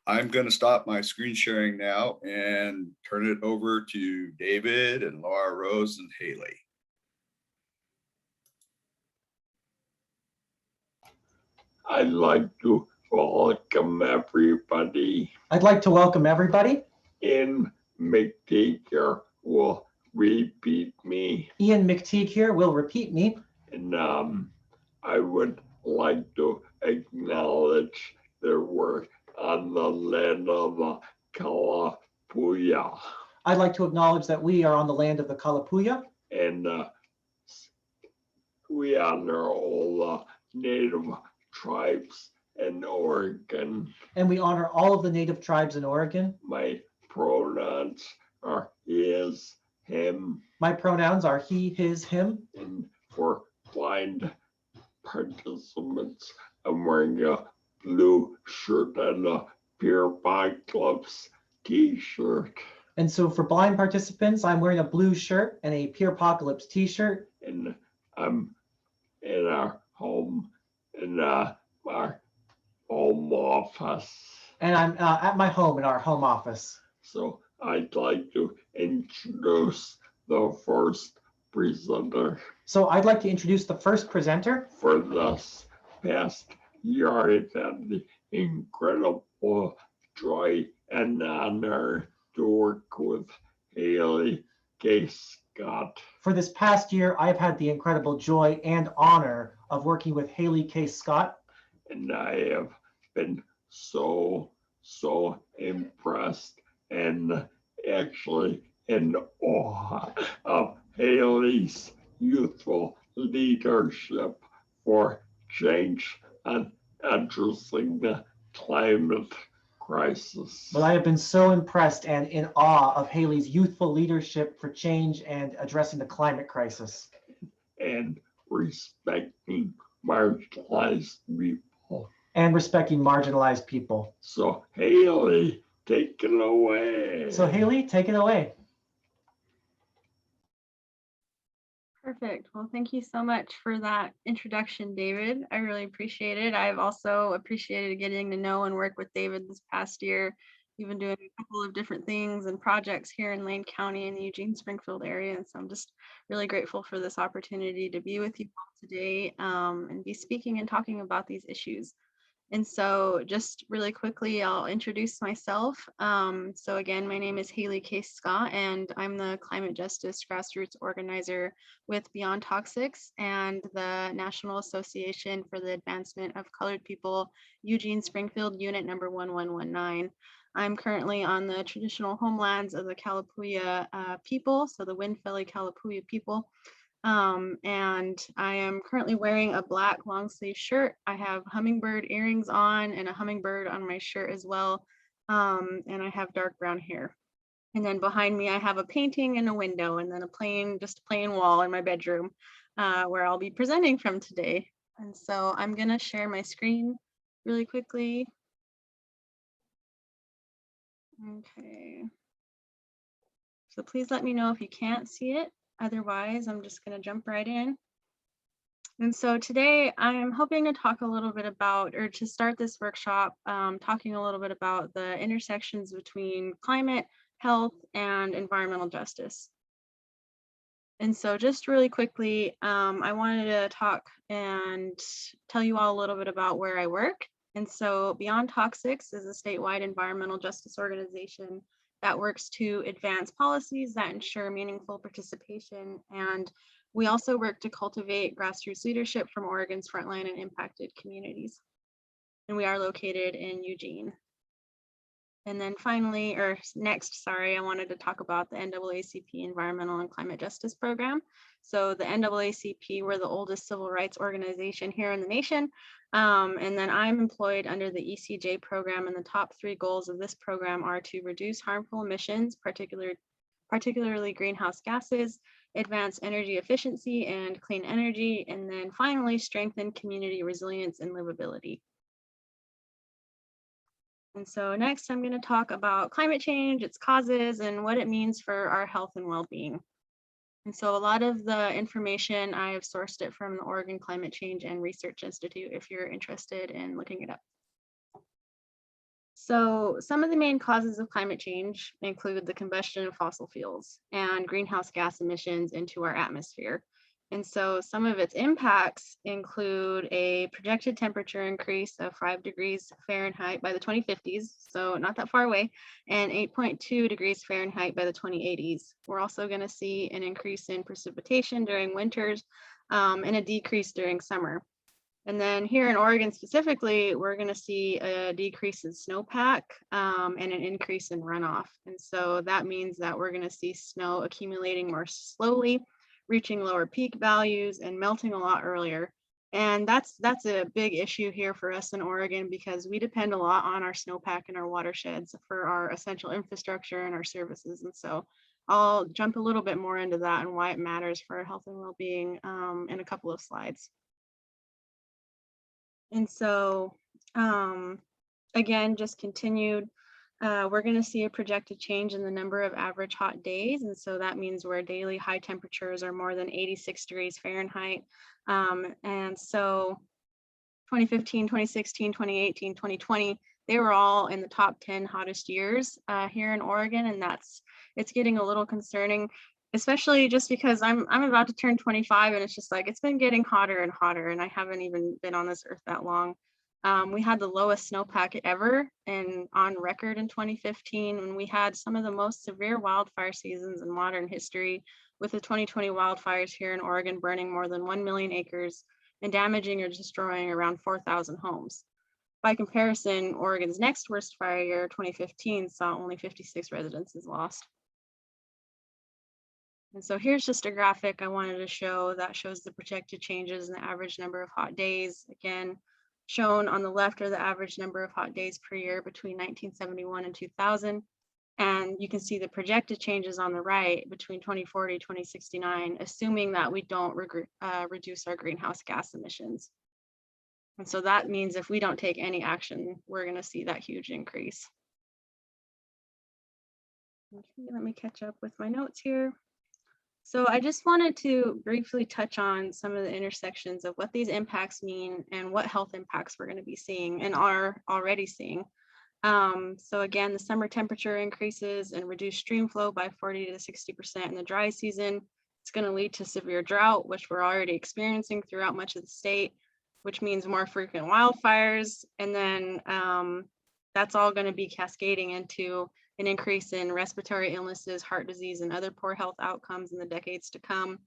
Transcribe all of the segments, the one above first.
I'm going to stop my screen sharing now and turn it over to David and Laura Rose and Haley. I'd like to welcome everybody. I'd like to welcome everybody. Ian McTeague here will repeat me. Ian McTeague here will repeat me. And I would like to acknowledge their work on the land of the Kalapuya. I'd like to acknowledge that we are on the land of the Kalapuya. And we honor all the native tribes in Oregon. And we honor all of the native tribes in Oregon. My pronouns are his, him. My pronouns are he, his, him. And for blind participants, I'm wearing a blue shirt and a Pure Gloves t-shirt. And so for blind participants, I'm wearing a blue shirt and a Pure Apocalypse t-shirt. And I'm in our home, in our home office. And I'm at my home in our home office. So I'd like to introduce the first presenter. So I'd like to introduce the first presenter. For this past year, I've had the incredible joy and honor to work with Haley K. Scott. For this past year, I've had the incredible joy and honor of working with Haley K. Scott. And I have been so impressed and actually in awe of Haley's youthful leadership for change and addressing the climate crisis. But I have been so impressed and in awe of Haley's youthful leadership for change and addressing the climate crisis. And respecting marginalized people. And respecting marginalized people. So Haley, take it away. So Haley, take it away. Perfect. Well, thank you so much for that introduction, David. I really appreciate it. I've also appreciated getting to know and work with David this past year. We've been doing a couple of different things and projects here in Lane County in the Eugene-Springfield area. And so I'm just really grateful for this opportunity to be with you all today and be speaking and talking about these issues. And so just really quickly, I'll introduce myself. So again, my name is Haley K. Scott, and I'm the climate justice grassroots organizer with Beyond Toxics and the National Association for the Advancement of Colored People, Eugene Springfield Unit number 1119. I'm currently on the traditional homelands of the Kalapuya people, so the Windfelly Kalapuya people. And I am currently wearing a black long sleeve shirt. I have hummingbird earrings on and a hummingbird on my shirt as well. And I have dark brown hair. And then behind me, I have a painting and a window, and then just a plain wall in my bedroom where I'll be presenting from today. And so I'm gonna share my screen really quickly. Okay. So please let me know if you can't see it. Otherwise, I'm just going to jump right in. And so today I'm hoping to talk a little bit about, or to start this workshop, talking a little bit about the intersections between climate, health, and environmental justice. And so just really quickly, I wanted to talk and tell you all a little bit about where I work. And so Beyond Toxics is a statewide environmental justice organization that works to advance policies that ensure meaningful participation. And we also work to cultivate grassroots leadership from Oregon's frontline and impacted communities. And we are located in Eugene. And then finally, or next, sorry, I wanted to talk about the NAACP Environmental and Climate Justice Program. So the NAACP, we're the oldest civil rights organization here in the nation. And then I'm employed under the ECJ program, and the top 3 goals of this program are to reduce harmful emissions, particularly greenhouse gases, advance energy efficiency and clean energy, and then finally strengthen community resilience and livability. And so next I'm going to talk about climate change, its causes, and what it means for our health and well-being. And so a lot of the information, I have sourced it from the Oregon Climate Change and Research Institute if you're interested in looking it up. So some of the main causes of climate change include the combustion of fossil fuels and greenhouse gas emissions into our atmosphere. And so some of its impacts include a projected temperature increase of 5 degrees Fahrenheit by the 2050s, so not that far away, and 8.2 degrees Fahrenheit by the 2080s. We're also going to see an increase in precipitation during winters and a decrease during summer. And then here in Oregon specifically, we're going to see a decrease in snowpack and an increase in runoff. And so that means that we're going to see snow accumulating more slowly, reaching lower peak values and melting a lot earlier. And that's a big issue here for us in Oregon because we depend a lot on our snowpack and our watersheds for our essential infrastructure and our services. And so I'll jump a little bit more into that and why it matters for our health and well-being in a couple of slides. And so, again, just continued, we're going to see a projected change in the number of average hot days. And so that means where daily high temperatures are more than 86 degrees Fahrenheit. And so 2015, 2016, 2018, 2020, they were all in the top 10 hottest years here in Oregon. And it's getting a little concerning, especially just because I'm about to turn 25 and it's just like, it's been getting hotter and hotter and I haven't even been on this earth that long. We had the lowest snowpack ever and on record in 2015 when we had some of the most severe wildfire seasons in modern history, with the 2020 wildfires here in Oregon burning more than 1 million acres and damaging or destroying around 4,000 homes. By comparison, Oregon's next worst fire year, 2015, saw only 56 residences lost. And so here's just a graphic I wanted to show that shows the projected changes in the average number of hot days. Again, shown on the left are the average number of hot days per year between 1971 and 2000. And you can see the projected changes on the right between 2040, 2069, assuming that we don't reduce our greenhouse gas emissions. And so that means if we don't take any action, we're going to see that huge increase. Okay, let me catch up with my notes here. So I just wanted to briefly touch on some of the intersections of what these impacts mean and what health impacts we're going to be seeing and are already seeing. So again, the summer temperature increases and reduced stream flow by 40 to 60% in the dry season. It's going to lead to severe drought, which we're already experiencing throughout much of the state, which means more frequent wildfires. And then that's all going to be cascading into an increase in respiratory illnesses, heart disease, and other poor health outcomes in the decades to come.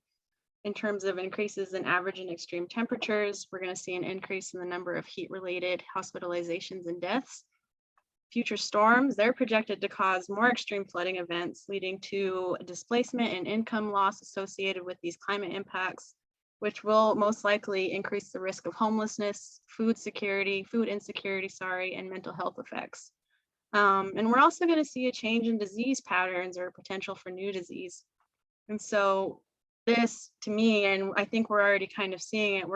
In terms of increases in average and extreme temperatures, we're going to see an increase in the number of heat-related hospitalizations and deaths. Future storms, they're projected to cause more extreme flooding events, leading to displacement and income loss associated with these climate impacts, which will most likely increase the risk of homelessness, food insecurity, and mental health effects. And we're also going to see a change in disease patterns or potential for new disease. And so this, to me, and I think we're already kind of seeing it,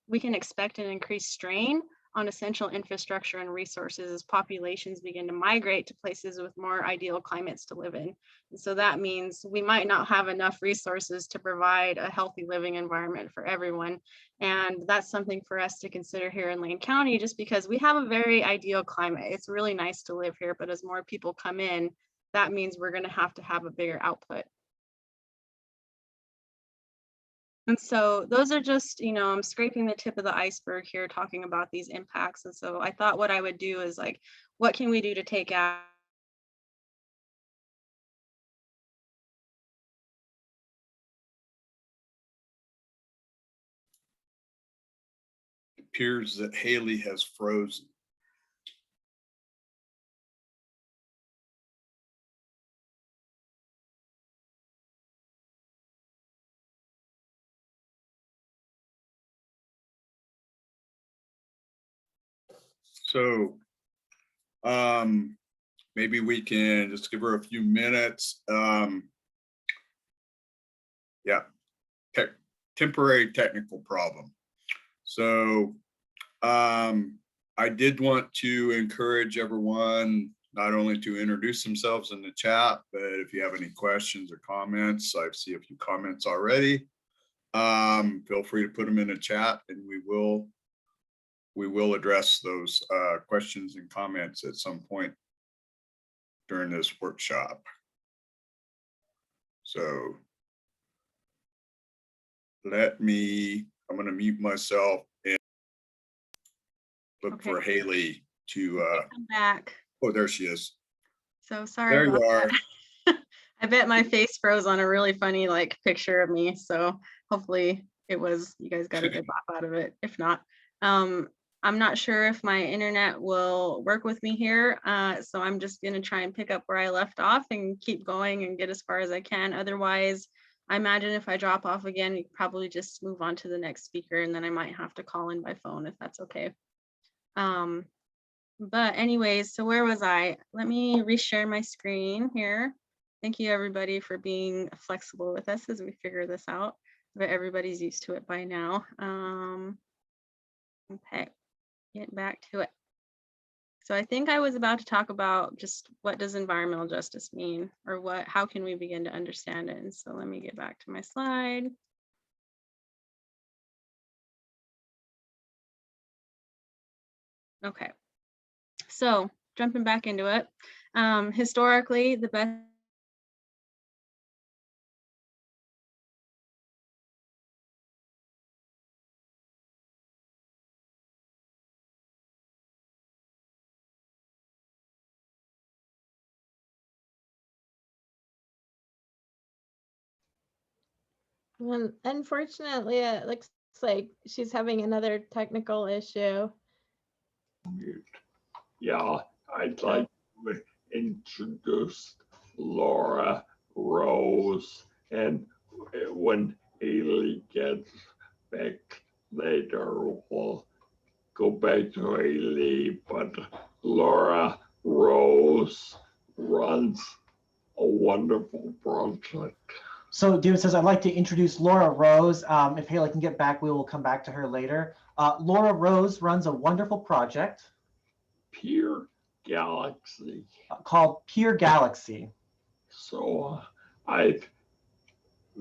we can expect an increased strain on essential infrastructure and resources as populations begin to migrate to places with more ideal climates to live in. And so that means we might not have enough resources to provide a healthy living environment for everyone. And that's something for us to consider here in Lane County, just because we have a very ideal climate. It's really nice to live here, but as more people come in, that means we're going to have a bigger output. And so those are just, I'm scraping the tip of the iceberg here talking about these impacts. And so I thought what I would do is like, what can we do to take action? It appears that Haley has frozen. So maybe we can just give her a few minutes. Yeah, temporary technical problem. So I did want to encourage everyone not only to introduce themselves in the chat, but if you have any questions or comments, I see a few comments already. Feel free to put them in the chat and we will we will address those questions and comments at some point during this workshop. So I'm going to mute myself and look Okay. for Haley to, Come back. oh, there she is. So sorry There about you are. that. I bet my face froze on a really funny like picture of me. So hopefully you guys got a good laugh out of it. If not, I'm not sure if my internet will work with me here. So I'm just gonna try and pick up where I left off and keep going and get as far as I can. Otherwise, I imagine if I drop off again, you probably just move on to the next speaker and then I might have to call in by phone if that's okay. But anyways, so where was I? Let me reshare my screen here. Thank you everybody for being flexible with us as we figure this out, but everybody's used to it by now. Okay, get back to it. So I think I was about to talk about just what does environmental justice mean, or how can we begin to understand it? And so let me get back to my slide. Okay, so jumping back into it, historically, the best Well, unfortunately, it looks like she's having another technical issue. Yeah, I'd like to introduce Laura Rose, and when Haley gets back later, we'll go back to Haley, but Laura Rose runs a wonderful project. So David says, I'd like to introduce Laura Rose. If Haley can get back, we will come back to her later. Laura Rose runs a wonderful project Pure Galaxy. called Pure Galaxy. So I've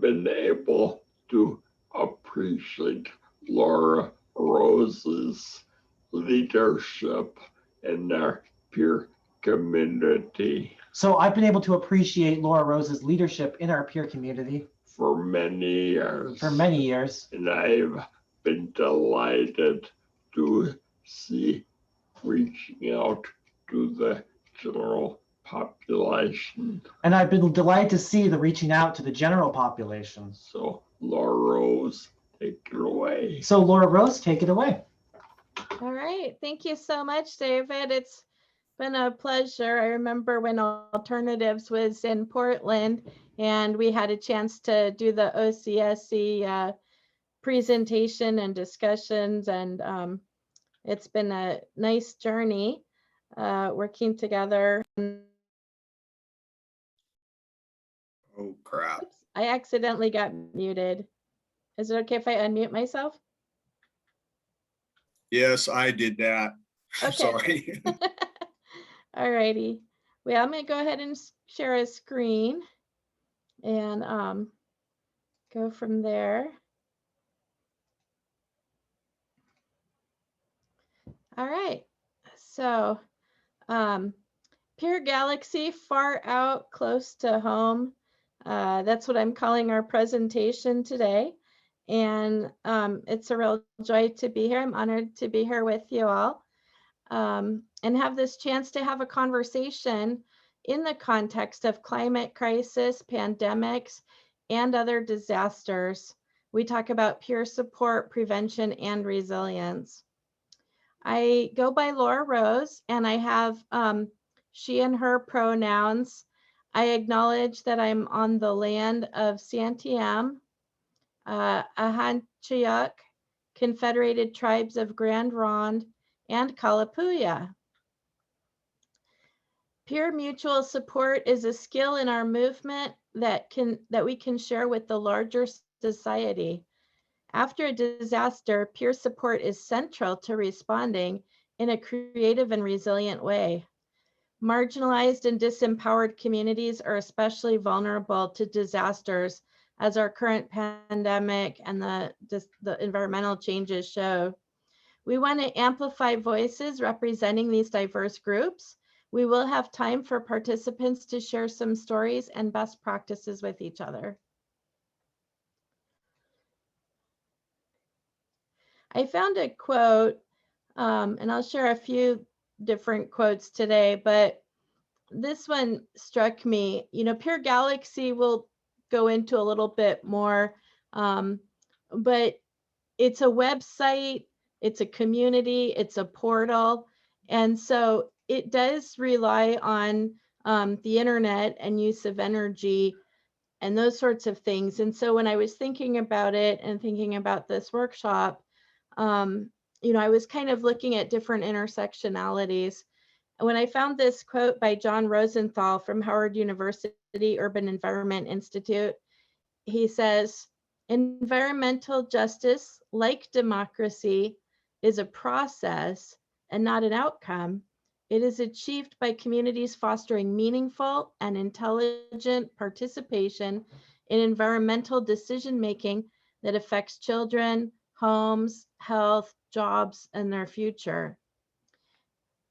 been able to appreciate Laura Rose's leadership in their peer community So I've been able to appreciate Laura Rose's leadership in our peer community for many years. for many years. And I've been delighted to see reaching out to the general population. And I've been delighted to see the reaching out to the general population. So Laura Rose, take it away. So Laura Rose, take it away. All right, thank you so much, David. It's been a pleasure. I remember when Alternatives was in Portland and we had a chance to do the OCSC presentation and discussions, and it's been a nice journey working together. Oh, crap. Oops, I accidentally got muted. Is it okay if I unmute myself? Yes, I did that. Okay. Sorry. All righty. Well, I'm going to go ahead and share a screen and go from there. All right. So Pure Galaxy, far out, close to home. That's what I'm calling our presentation today. And it's a real joy to be here. I'm honored to be here with you all. And have this chance to have a conversation in the context of climate crisis, pandemics, and other disasters. We talk about peer support, prevention, and resilience. I go by Laura Rose, and I have she and her pronouns. I acknowledge that I'm on the land of Santiam, Ahanchayuk, Confederated Tribes of Grand Ronde, and Kalapuya. Peer mutual support is a skill in our movement that we can share with the larger society. After a disaster, peer support is central to responding in a creative and resilient way. Marginalized and disempowered communities are especially vulnerable to disasters, as our current pandemic and the environmental changes show. We want to amplify voices representing these diverse groups. We will have time for participants to share some stories and best practices with each other. I found a quote, and I'll share a few different quotes today, but this one struck me. You know, Pure Galaxy will go into a little bit more, but it's a website, it's a community, it's a portal. And so it does rely on the internet and use of energy and those sorts of things. And so when I was thinking about it and thinking about this workshop, you know, I was kind of looking at different intersectionalities. And when I found this quote by John Rosenthal from Howard University Urban Environment Institute, he says, environmental justice, like democracy, is a process and not an outcome. It is achieved by communities fostering meaningful and intelligent participation in environmental decision-making that affects children, homes, health, jobs, and their future.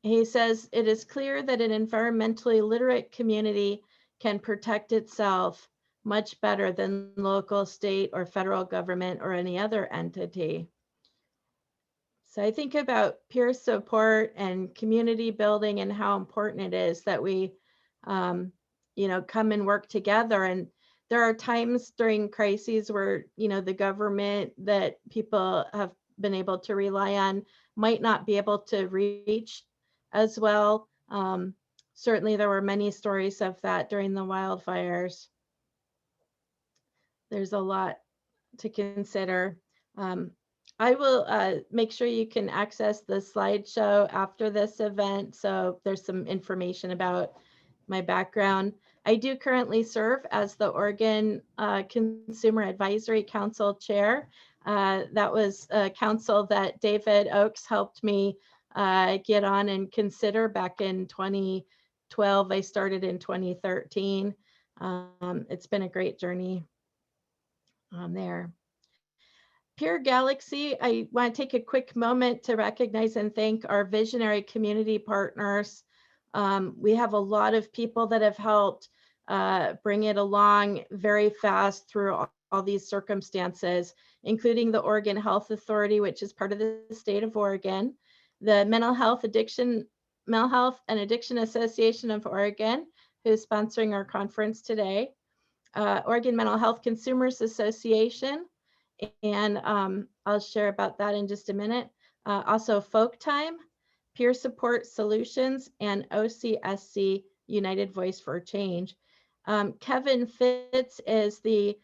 He says, it is clear that an environmentally literate community can protect itself much better than local, state, or federal government or any other entity. So I think about peer support and community building and how important it is that we, you know, come and work together. And there are times during crises where, you know, the government that people have been able to rely on might not be able to reach as well. Certainly there were many stories of that during the wildfires. There's a lot to consider. I will make sure you can access the slideshow after this event. So there's some information about my background. I do currently serve as the Oregon Consumer Advisory Council Chair. That was a council that David Oakes helped me get on and consider back in 2012. I started in 2013. It's been a great journey on there. Pure Galaxy, I want to take a quick moment to recognize and thank our visionary community partners. We have a lot of people that have helped bring it along very fast through all these circumstances, including the Oregon Health Authority, which is part of the state of Oregon, the Mental Health and Addiction Association of Oregon, who's sponsoring our conference today, Oregon Mental Health Consumers Association, and I'll share about that in just a minute. Also Folk Time, Peer Support Solutions, and OCSC United Voice for Change. Kevin Fitz is the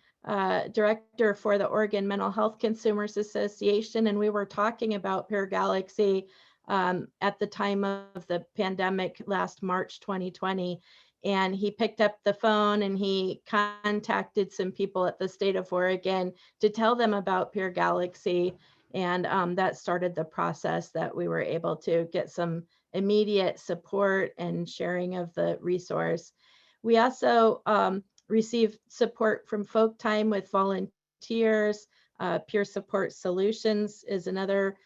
director for the Oregon Mental Health Consumers Association, and we were talking about Pure Galaxy at the time of the pandemic last March 2020. And he picked up the phone and he contacted some people at the state of Oregon to tell them about Pure Galaxy. And that started the process that we were able to get some immediate support and sharing of the resource. We also received support from Folk Time with volunteers. Peer Support Solutions is another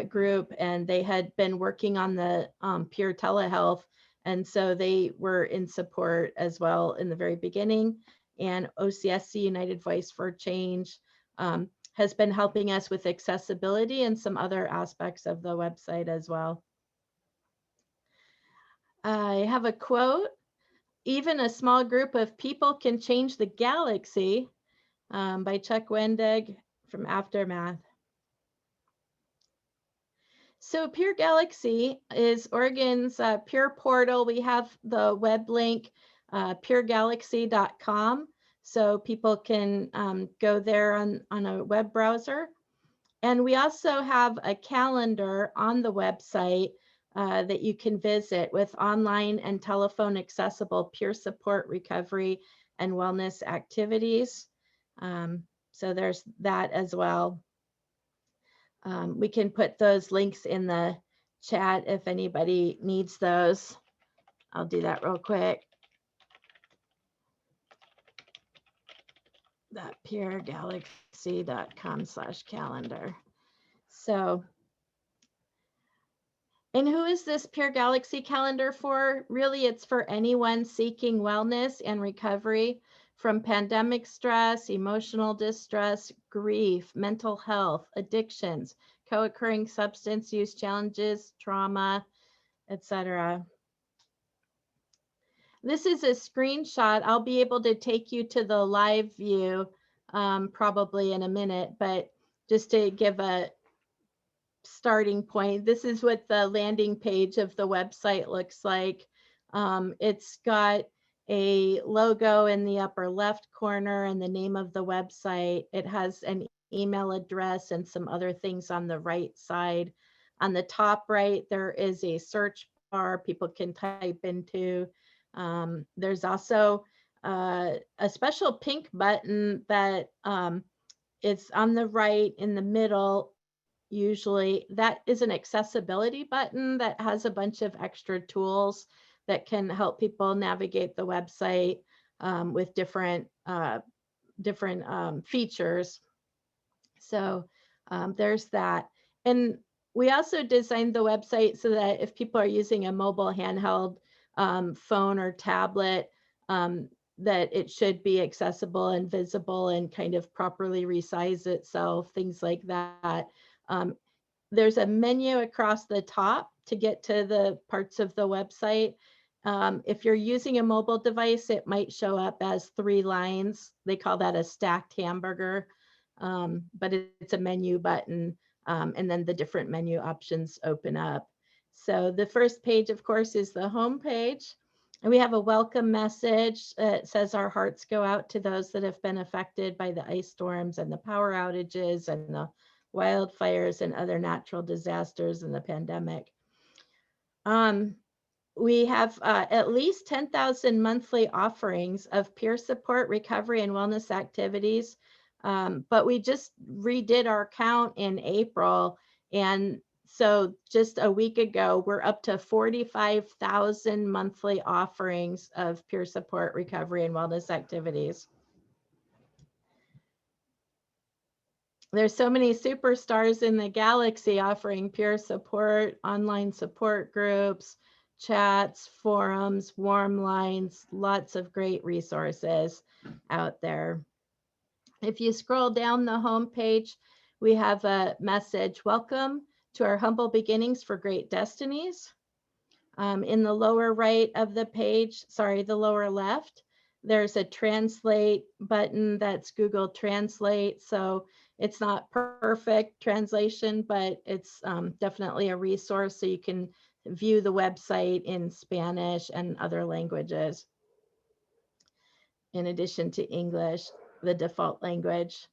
group, and they had been working on the peer telehealth. And so they were in support as well in the very beginning. And OCSC United Voice for Change has been helping us with accessibility and some other aspects of the website as well. I have a quote, even a small group of people can change the galaxy, by Chuck Wendig from Aftermath. So Pure Galaxy is Oregon's peer portal. We have the web link, puregalaxy.com. So people can go there on a web browser. And we also have a calendar on the website that you can visit with online and telephone accessible peer support, recovery, and wellness activities. So there's that as well. We can put those links in the chat if anybody needs those. I'll do that real quick. Puregalaxy.com/calendar. So And who is this Pure Galaxy calendar for? Really, it's for anyone seeking wellness and recovery from pandemic stress, emotional distress, grief, mental health, addictions, co-occurring substance use challenges, trauma, etc. This is a screenshot. I'll be able to take you to the live view probably in a minute, but just to give a starting point, this is what the landing page of the website looks like. It's got a logo in the upper left corner and the name of the website. It has an email address and some other things on the right side. On the top right, there is a search bar people can type into. There's also a special pink button that it's on the right in the middle. Usually that is an accessibility button that has a bunch of extra tools that can help people navigate the website with different features. So there's that. And we also designed the website so that if people are using a mobile handheld phone or tablet, that it should be accessible and visible and kind of properly resize itself, things like that. There's a menu across the top to get to the parts of the website. If you're using a mobile device, it might show up as 3 lines. They call that a stacked hamburger, but it's a menu button, and then the different menu options open up. So the first page, of course, is the home page. And we have a welcome message. It says our hearts go out to those that have been affected by the ice storms and the power outages and the wildfires and other natural disasters and the pandemic. We have at least 10,000 monthly offerings of peer support, recovery, and wellness activities. But we just redid our count in April. And so just a week ago, we're up to 45,000 monthly offerings of peer support, recovery, and wellness activities. There's so many superstars in the galaxy offering peer support, online support groups, chats, forums, warm lines, lots of great resources out there. If you scroll down the home page, we have a message, welcome to our humble beginnings for great destinies. In the lower right of the page, sorry, the lower left, there's a translate button that's Google Translate. So it's not perfect translation, but it's definitely a resource so you can view the website in Spanish and other languages, in addition to English, the default language.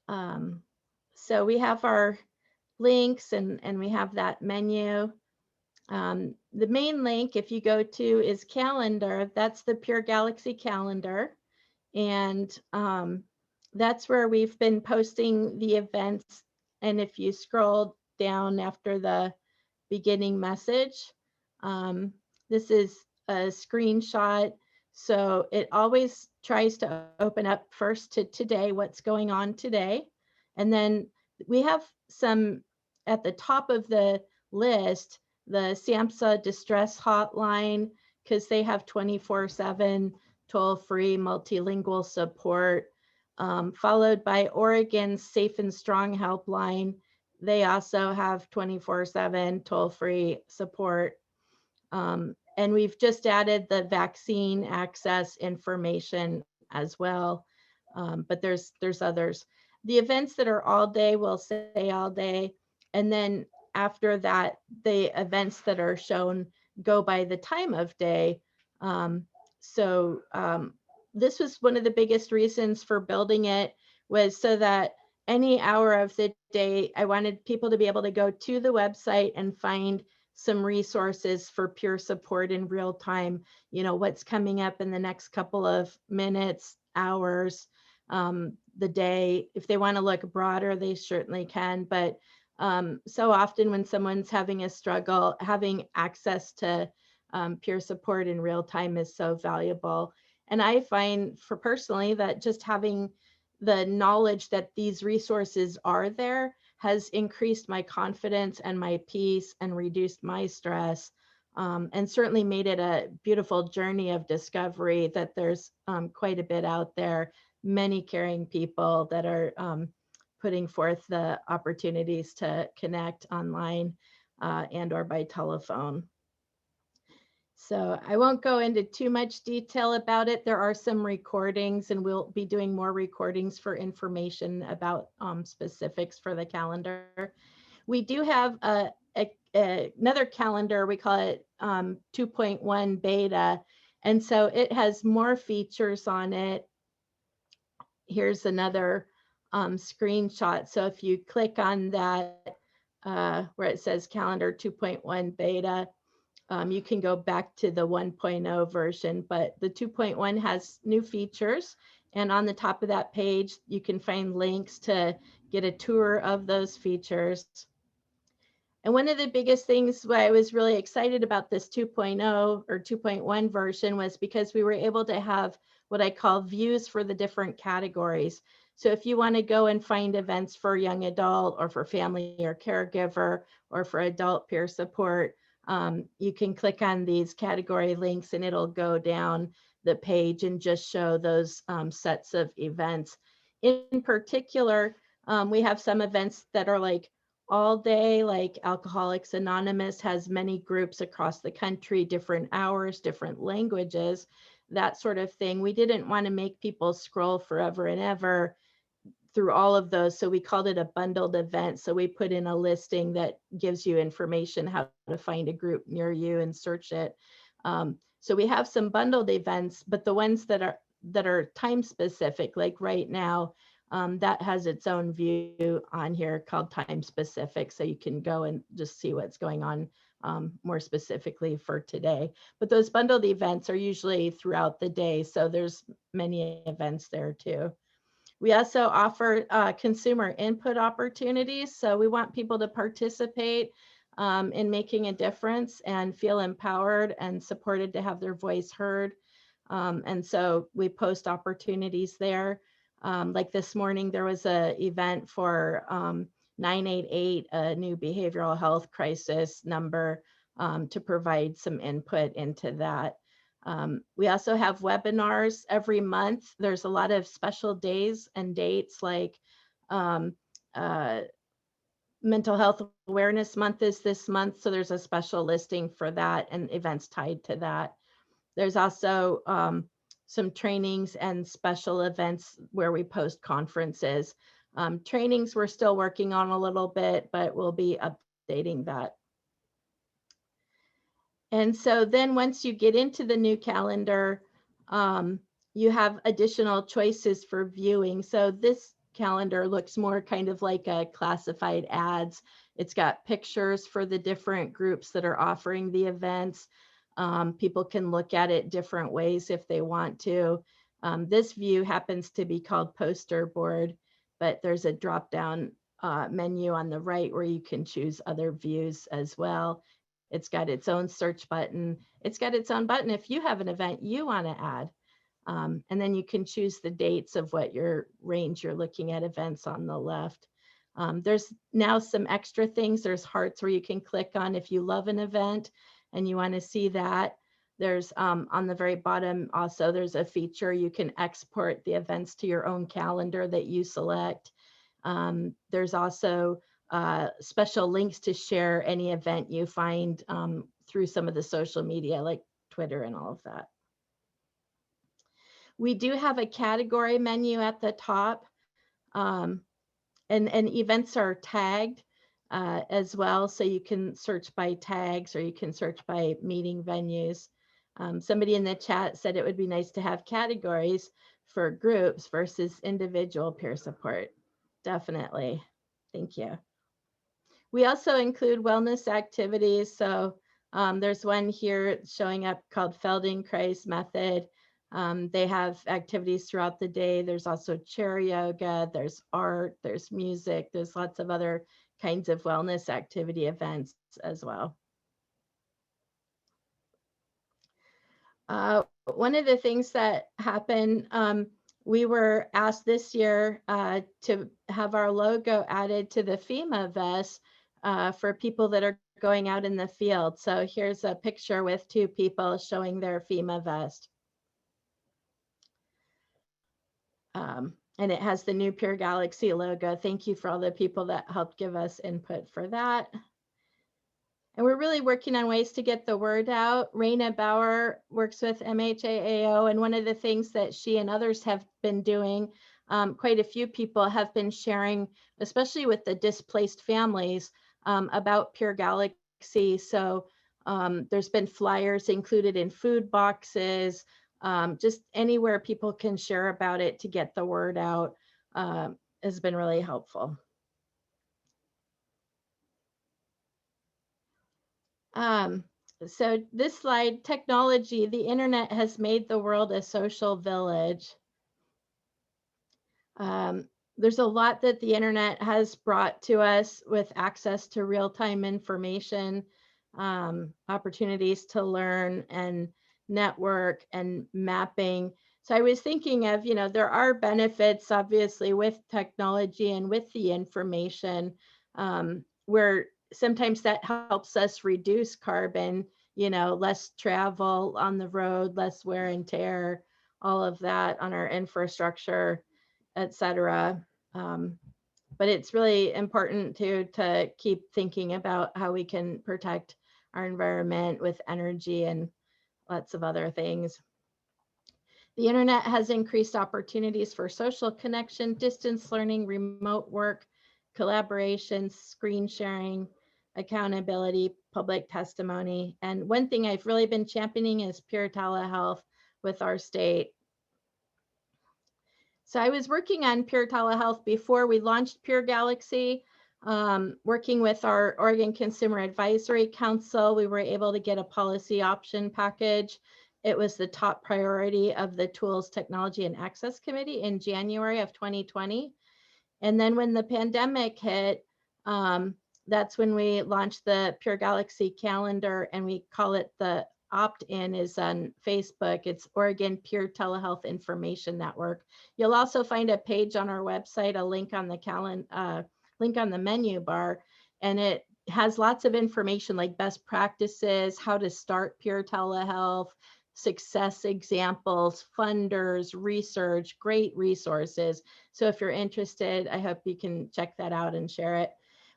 So we have our links and we have that menu. The main link, if you go to, is calendar. That's the Pure Galaxy calendar. And that's where we've been posting the events. And if you scroll down after the beginning message, this is a screenshot. So it always tries to open up first to today, what's going on today. And then we have some at the top of the list, the SAMHSA distress hotline, because they have 24/7 toll-free multilingual support, followed by Oregon's Safe and Strong helpline. They also have 24/7 toll-free support. And we've just added the vaccine access information as well, but there's others. The events that are all day will say all day, and then after that, the events that are shown go by the time of day. This was one of the biggest reasons for building it, was so that any hour of the day, I wanted people to be able to go to the website and find some resources for peer support in real time. You know, what's coming up in the next couple of minutes, hours, the day. If they want to look broader, they certainly can. But so often when someone's having a struggle, having access to peer support in real time is so valuable. And I find, for personally, that just having the knowledge that these resources are there has increased my confidence and my peace and reduced my stress, and certainly made it a beautiful journey of discovery that there's quite a bit out there, many caring people that are putting forth the opportunities to connect online and or by telephone. So I won't go into too much detail about it. There are some recordings, and we'll be doing more recordings for information about specifics for the calendar. We do have another calendar, we call it 2.1 beta. And so it has more features on it. Here's another screenshot. So if you click on that where it says calendar 2.1 beta, you can go back to the 1.0 version, but the 2.1 has new features. And on the top of that page, you can find links to get a tour of those features. And one of the biggest things why I was really excited about this 2.0 or 2.1 version was because we were able to have what I call views for the different categories. So if you want to go and find events for young adult or for family or caregiver or for adult peer support, you can click on these category links and it'll go down the page and just show those sets of events. In particular, we have some events that are like all day, like Alcoholics Anonymous has many groups across the country, different hours, different languages, that sort of thing. We didn't want to make people scroll forever and ever through all of those. So we called it a bundled event. So we put in a listing that gives you information how to find a group near you and search it. So we have some bundled events, but the ones that are time specific, like right now, that has its own view on here called time specific. So you can go and just see what's going on more specifically for today. But those bundled events are usually throughout the day. So there's many events there too. We also offer consumer input opportunities. So we want people to participate in making a difference and feel empowered and supported to have their voice heard. And so we post opportunities there. Like this morning, there was an event for 988, a new behavioral health crisis number, to provide some input into that. We also have webinars every month. There's a lot of special days and dates, like Mental Health Awareness Month is this month, so there's a special listing for that and events tied to that. There's also some trainings and special events where we post conferences. Trainings we're still working on a little bit, but we'll be updating that. And so then once you get into the new calendar, you have additional choices for viewing. So this calendar looks more kind of like a classified ads. It's got pictures for the different groups that are offering the events. People can look at it different ways if they want to. This view happens to be called poster board, but there's a drop-down menu on the right where you can choose other views as well. It's got its own search button. It's got its own button if you have an event you want to add. And then you can choose the dates of what your range you're looking at events on the left. There's now some extra things. There's hearts where you can click on if you love an event and you want to see that. There's on the very bottom also, there's a feature you can export the events to your own calendar that you select. There's also special links to share any event you find through some of the social media like Twitter and all of that. We do have a category menu at the top, and events are tagged as well. So you can search by tags or you can search by meeting venues. Somebody in the chat said it would be nice to have categories for groups versus individual peer support. Definitely. Thank you. We also include wellness activities. So there's one here showing up called Feldenkrais method. They have activities throughout the day. There's also chair yoga, there's art, there's music, there's lots of other kinds of wellness activity events as well. One of the things that happen we were asked this year to have our logo added to the FEMA vest for people that are going out in the field. So here's a picture with two people showing their FEMA vest. And it has the new Pure Galaxy logo. Thank you for all the people that helped give us input for that. And we're really working on ways to get the word out. Raina Bauer works with MHAAO, and one of the things that she and others have been doing, quite a few people have been sharing, especially with the displaced families, about Pure Galaxy. So there's been flyers included in food boxes, just anywhere people can share about it to get the word out has been really helpful. So this slide, technology, the internet has made the world a social village. There's a lot that the internet has brought to us with access to real-time information, opportunities to learn and network and mapping. So I was thinking of, there are benefits obviously with technology and with the information, where sometimes that helps us reduce carbon, less travel on the road, less wear and tear, all of that on our infrastructure, etc. But it's really important to keep thinking about how we can protect our environment with energy and lots of other things. The internet has increased opportunities for social connection, distance learning, remote work, collaboration, screen sharing, accountability, public testimony. And one thing I've really been championing is pure telehealth with our state. So I was working on pure telehealth before we launched Pure Galaxy, working with our Oregon Consumer Advisory Council. We were able to get a policy option package. It was the top priority of the Tools, Technology, and Access Committee in January of 2020. And then when the pandemic hit, that's when we launched the Pure Galaxy calendar, and we call it the opt-in is on Facebook. It's Oregon Pure Telehealth Information Network. You'll also find a page on our website, a link on the link on the menu bar, and it has lots of information like best practices, how to start pure telehealth, success examples, funders, research, great resources. So if you're interested, I hope you can check that out and share it.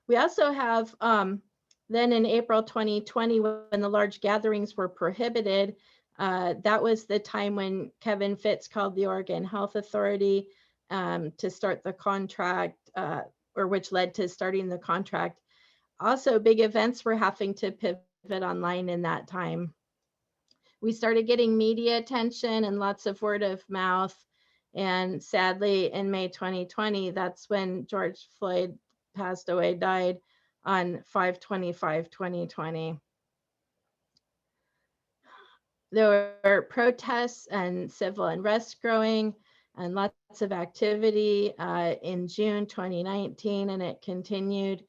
We also have, then in April 2020, when the large gatherings were prohibited, that was the time when Kevin Fitz called the Oregon Health Authority to start the contract, or which led to starting the contract. Also, big events were having to pivot online in that time. We started getting media attention and lots of word of mouth. And sadly, in May 2020, that's when George Floyd passed away, died on 5/25/2020. There were protests and civil unrest growing and lots of activity in June 2019, and it continued.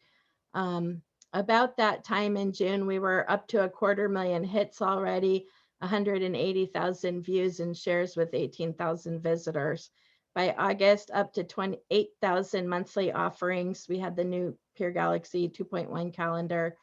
About that time in June, we were up to 250,000 hits already, 180,000 views and shares with 18,000 visitors. By August, up to 28,000 monthly offerings. We had the new Pure Galaxy 2.1 calendar.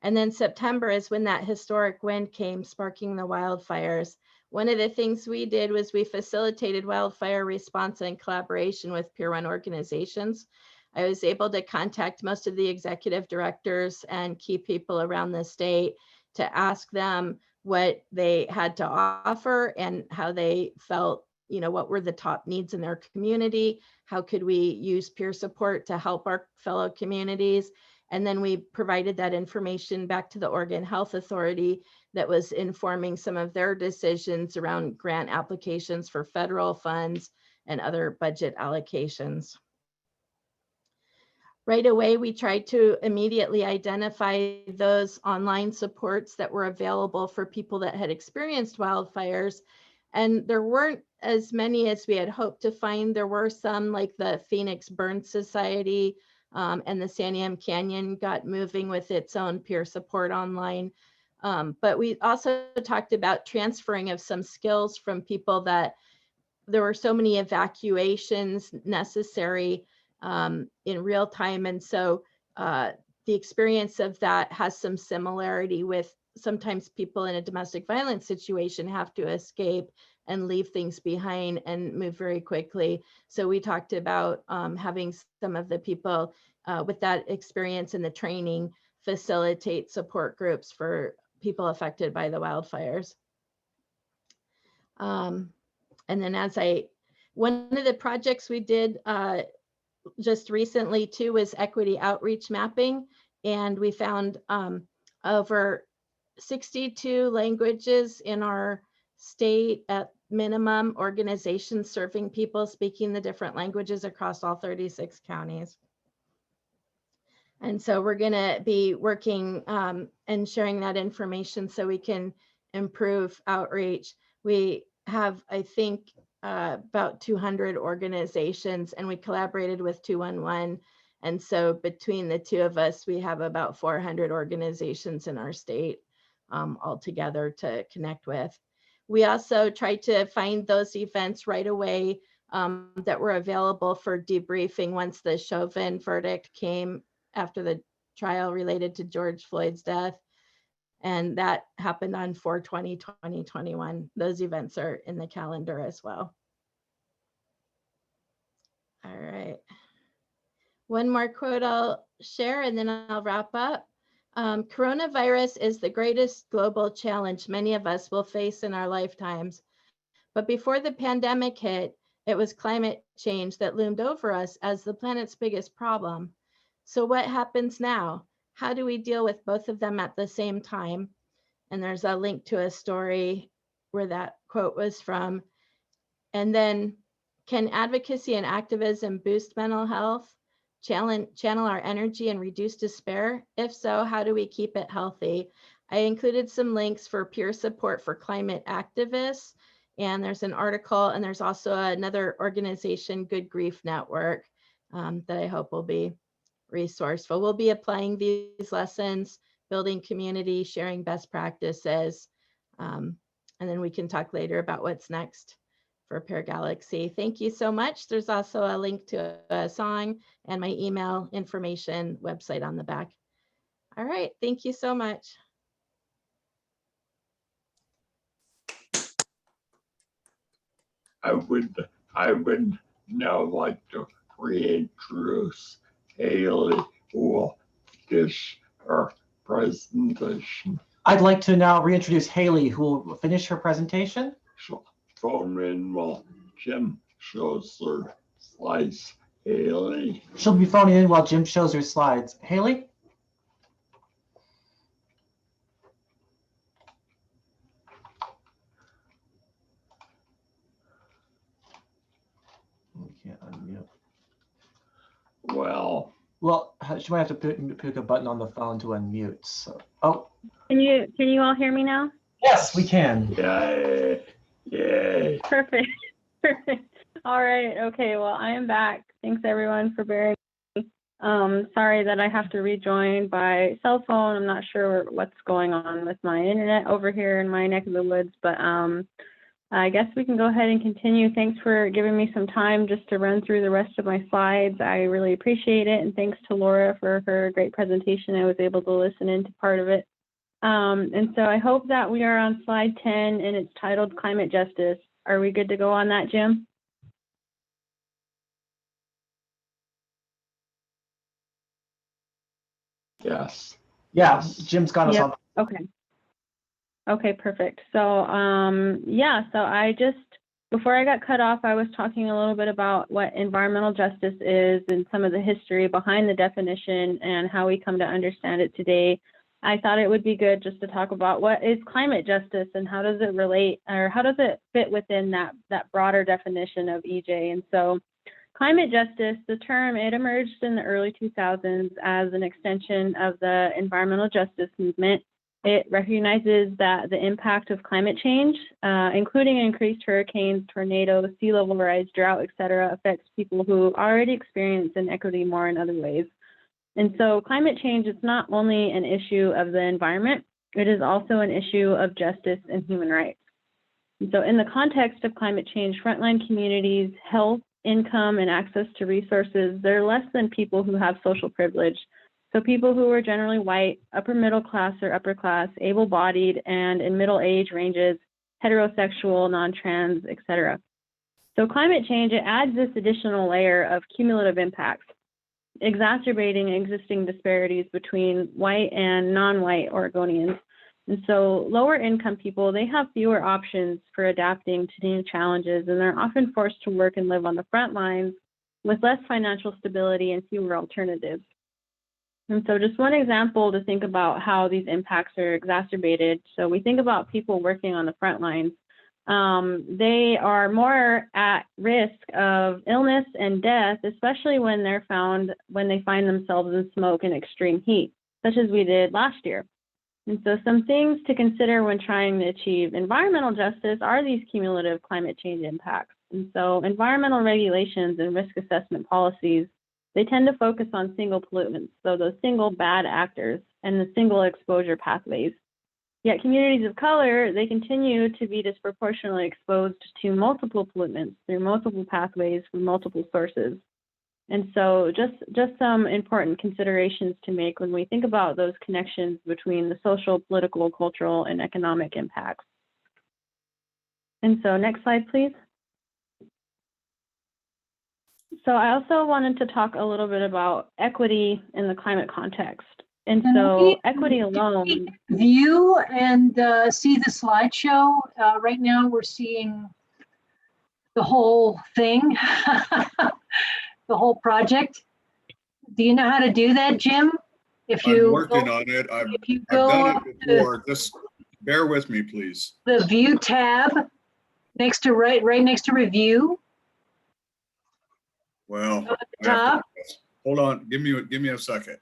And then September is when that historic wind came, sparking the wildfires. One of the things we did was we facilitated wildfire response and collaboration with Peer Run organizations. I was able to contact most of the executive directors and key people around the state to ask them what they had to offer and how they felt, what were the top needs in their community? How could we use peer support to help our fellow communities? And then we provided that information back to the Oregon Health Authority that was informing some of their decisions around grant applications for federal funds and other budget allocations. Right away, we tried to immediately identify those online supports that were available for people that had experienced wildfires. And there weren't as many as we had hoped to find. There were some, like the Phoenix Burn Society and the Santiam Canyon got moving with its own peer support online. But we also talked about transferring of some skills from people that there were so many evacuations necessary in real time. And so the experience of that has some similarity with sometimes people in a domestic violence situation have to escape and leave things behind and move very quickly. So we talked about having some of the people with that experience in the training facilitate support groups for people affected by the wildfires. And then one of the projects we did just recently too was equity outreach mapping. And we found over 62 languages in our state at minimum, organizations serving people speaking the different languages across all 36 counties. And so we're going to be working and sharing that information so we can improve outreach. We have, I think, about 200 organizations, and we collaborated with 211. And so between the two of us, we have about 400 organizations in our state altogether to connect with. We also tried to find those events right away that were available for debriefing once the Chauvin verdict came after the trial related to George Floyd's death. And that happened on 4/20/2021. Those events are in the calendar as well. All right. One more quote I'll share and then I'll wrap up. Coronavirus is the greatest global challenge many of us will face in our lifetimes. But before the pandemic hit, it was climate change that loomed over us as the planet's biggest problem. So what happens now? How do we deal with both of them at the same time? And there's a link to a story where that quote was from. And then, can advocacy and activism boost mental health, channel our energy and reduce despair? If so, how do we keep it healthy? I included some links for peer support for climate activists. And there's an article, and there's also another organization, Good Grief Network, that I hope will be resourceful. We'll be applying these lessons, building community, sharing best practices, and then we can talk later about what's next for Pear Galaxy. Thank you so much. There's also a link to a song and my email information website on the back. All right, thank you so much. I would now like to reintroduce Haley, who will finish her presentation. I'd like to now reintroduce Haley, who will finish her presentation. So phone in while Jim shows her slides. Haley. She'll be phoning in while Jim shows her slides. Haley? We can't unmute. Well, she might have to pick a button on the phone to unmute. So, oh. Can you all hear me now? Yes, we can. yay, yay. Perfect. Perfect. All right. Okay. Well, I am back. Thanks everyone for bearing with me. Sorry that I have to rejoin by cell phone. I'm not sure what's going on with my internet over here in my neck of the woods, but I guess we can go ahead and continue. Thanks for giving me some time just to run through the rest of my slides. I really appreciate it. And thanks to Laura for her great presentation. I was able to listen into part of it. And so I hope that we are on slide 10 and it's titled Climate Justice. Are we good to go on that, Jim? Yes. Yeah, Jim's got us Yep. on. Okay. Okay, perfect. So yeah, so before I got cut off, I was talking a little bit about what environmental justice is and some of the history behind the definition and how we come to understand it today. I thought it would be good just to talk about what is climate justice and how does it relate, or how does it fit within that broader definition of EJ. And so climate justice, the term, it emerged in the early 2000s as an extension of the environmental justice movement. It recognizes that the impact of climate change, including increased hurricanes, tornadoes, sea level rise, drought, et cetera, affects people who already experience inequity more in other ways. And so climate change is not only an issue of the environment, it is also an issue of justice and human rights. And so in the context of climate change, frontline communities, health, income, and access to resources, they're less than people who have social privilege. So people who are generally white, upper middle class or upper class, able-bodied, and in middle age ranges, heterosexual, non-trans, etc. So climate change, it adds this additional layer of cumulative impacts, exacerbating existing disparities between white and non-white Oregonians. And so lower income people, they have fewer options for adapting to new challenges, and they're often forced to work and live on the front lines with less financial stability and fewer alternatives. And so just one example to think about how these impacts are exacerbated. So we think about people working on the front lines. They are more at risk of illness and death, especially when they find themselves in smoke and extreme heat, such as we did last year. And so some things to consider when trying to achieve environmental justice are these cumulative climate change impacts. And so environmental regulations and risk assessment policies, they tend to focus on single pollutants, so those single bad actors and the single exposure pathways. Yet communities of color, they continue to be disproportionately exposed to multiple pollutants through multiple pathways from multiple sources. And so just some important considerations to make when we think about those connections between the social, political, cultural, and economic impacts. And so next slide, please. So I also wanted to talk a little bit about equity in the climate context. And so equity alone. View and see the slideshow. Right now we're seeing the whole thing, the whole project. Do you know how to do that, Jim? If you I'm working on it. I've go done it before. Just bear with me, please. the view tab next to right next to review. Well, Up at the top. Hold on. Give me a second,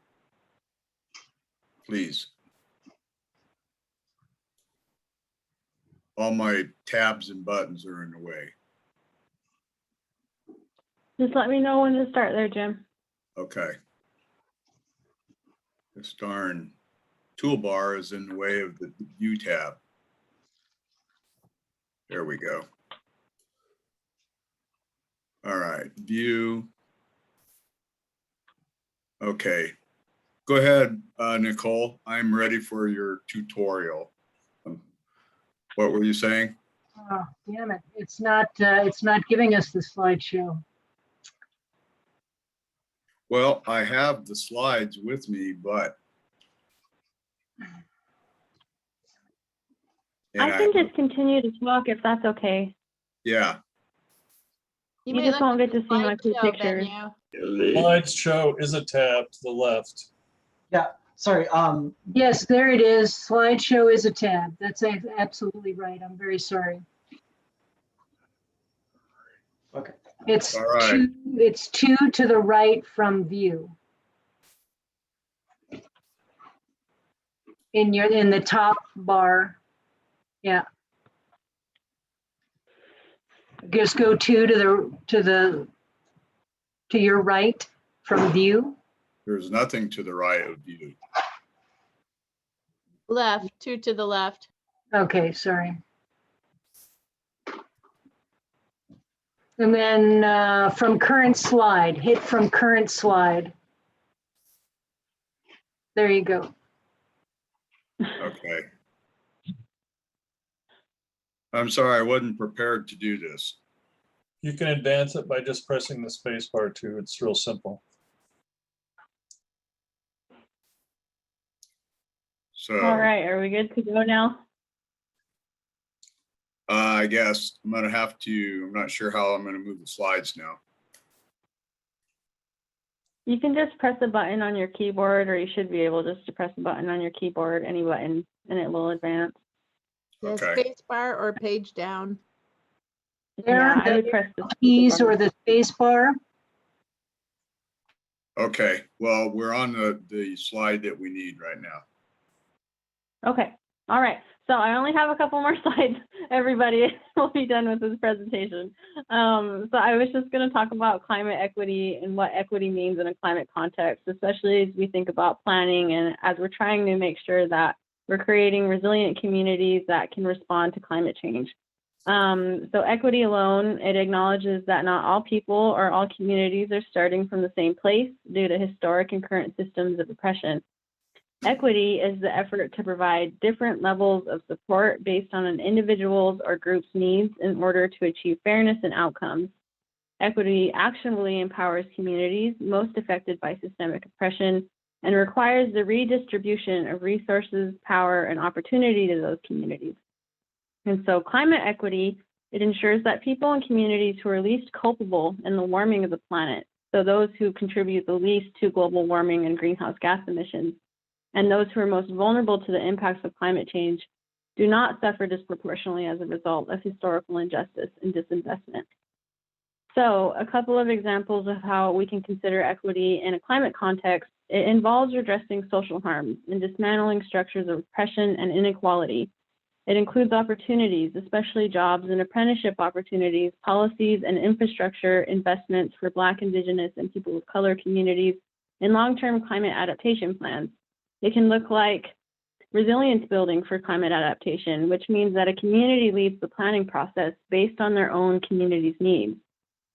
please. All my tabs and buttons are in the way. Just let me know when to start there, Jim. Okay. This darn toolbar is in the way of the view tab. There we go. All right, view. Okay, go ahead, Nicole. I'm ready for your tutorial. What were you saying? Oh, damn it. It's not giving us the slideshow. Well, I have the slides with me, but. I can just continue to talk if that's okay. Yeah. You just won't get to see my two pictures. Slideshow is a tab to the left. Yeah, sorry. Yes, there it is. Slideshow is a tab. That's absolutely right. I'm very sorry. Okay. It's All right. it's two to the right from view. In the top bar. Yeah. Just go to your right from view. There's nothing to the right of view. Left, two to the left. Okay, sorry. And then from current slide, hit from current slide. There you go. Okay. I'm sorry, I wasn't prepared to do this. You can advance it by just pressing the space bar too. It's real simple. So. All right, are we good to go now? I guess I'm gonna have to, I'm not sure how I'm gonna move the slides now. You can just press a button on your keyboard, or you should be able just to press a button on your keyboard, any button, and it will advance. The Okay. space bar or page down. Yeah, I would press the Keys or the space bar. Okay, well, we're on the slide that we need right now. Okay, all right. So I only have a couple more slides, everybody. We'll be done with this presentation. So I was just going to talk about climate equity and what equity means in a climate context, especially as we think about planning and as we're trying to make sure that we're creating resilient communities that can respond to climate change. So equity alone, it acknowledges that not all people or all communities are starting from the same place due to historic and current systems of oppression. Equity is the effort to provide different levels of support based on an individual's or group's needs in order to achieve fairness and outcomes. Equity actionably empowers communities most affected by systemic oppression and requires the redistribution of resources, power, and opportunity to those communities. And so climate equity, it ensures that people and communities who are least culpable in the warming of the planet, so those who contribute the least to global warming and greenhouse gas emissions, and those who are most vulnerable to the impacts of climate change, do not suffer disproportionately as a result of historical injustice and disinvestment. So a couple of examples of how we can consider equity in a climate context. It involves redressing social harms and dismantling structures of oppression and inequality. It includes opportunities, especially jobs and apprenticeship opportunities, policies and infrastructure investments for Black, Indigenous, and people of color communities, and long-term climate adaptation plans. It can look like resilience building for climate adaptation, which means that a community leads the planning process based on their own community's needs.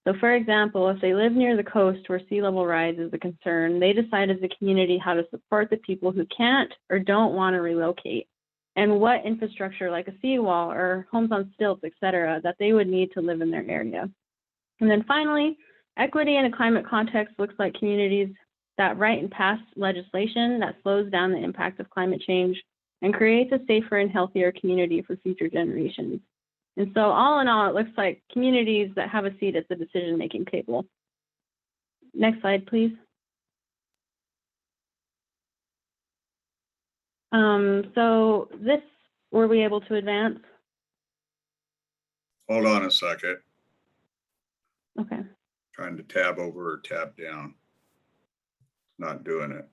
So for example, if they live near the coast where sea level rise is a concern, they decide as a community how to support the people who can't or don't want to relocate, and what infrastructure like a seawall or homes on stilts, et cetera, that they would need to live in their area. And then finally, equity in a climate context looks like communities that write and pass legislation that slows down the impact of climate change and creates a safer and healthier community for future generations. And so all in all, it looks like communities that have a seat at the decision-making table. Next slide, please. So this, were we able to advance? Hold on a second. Okay. Trying to tab over or tab down. Not doing it.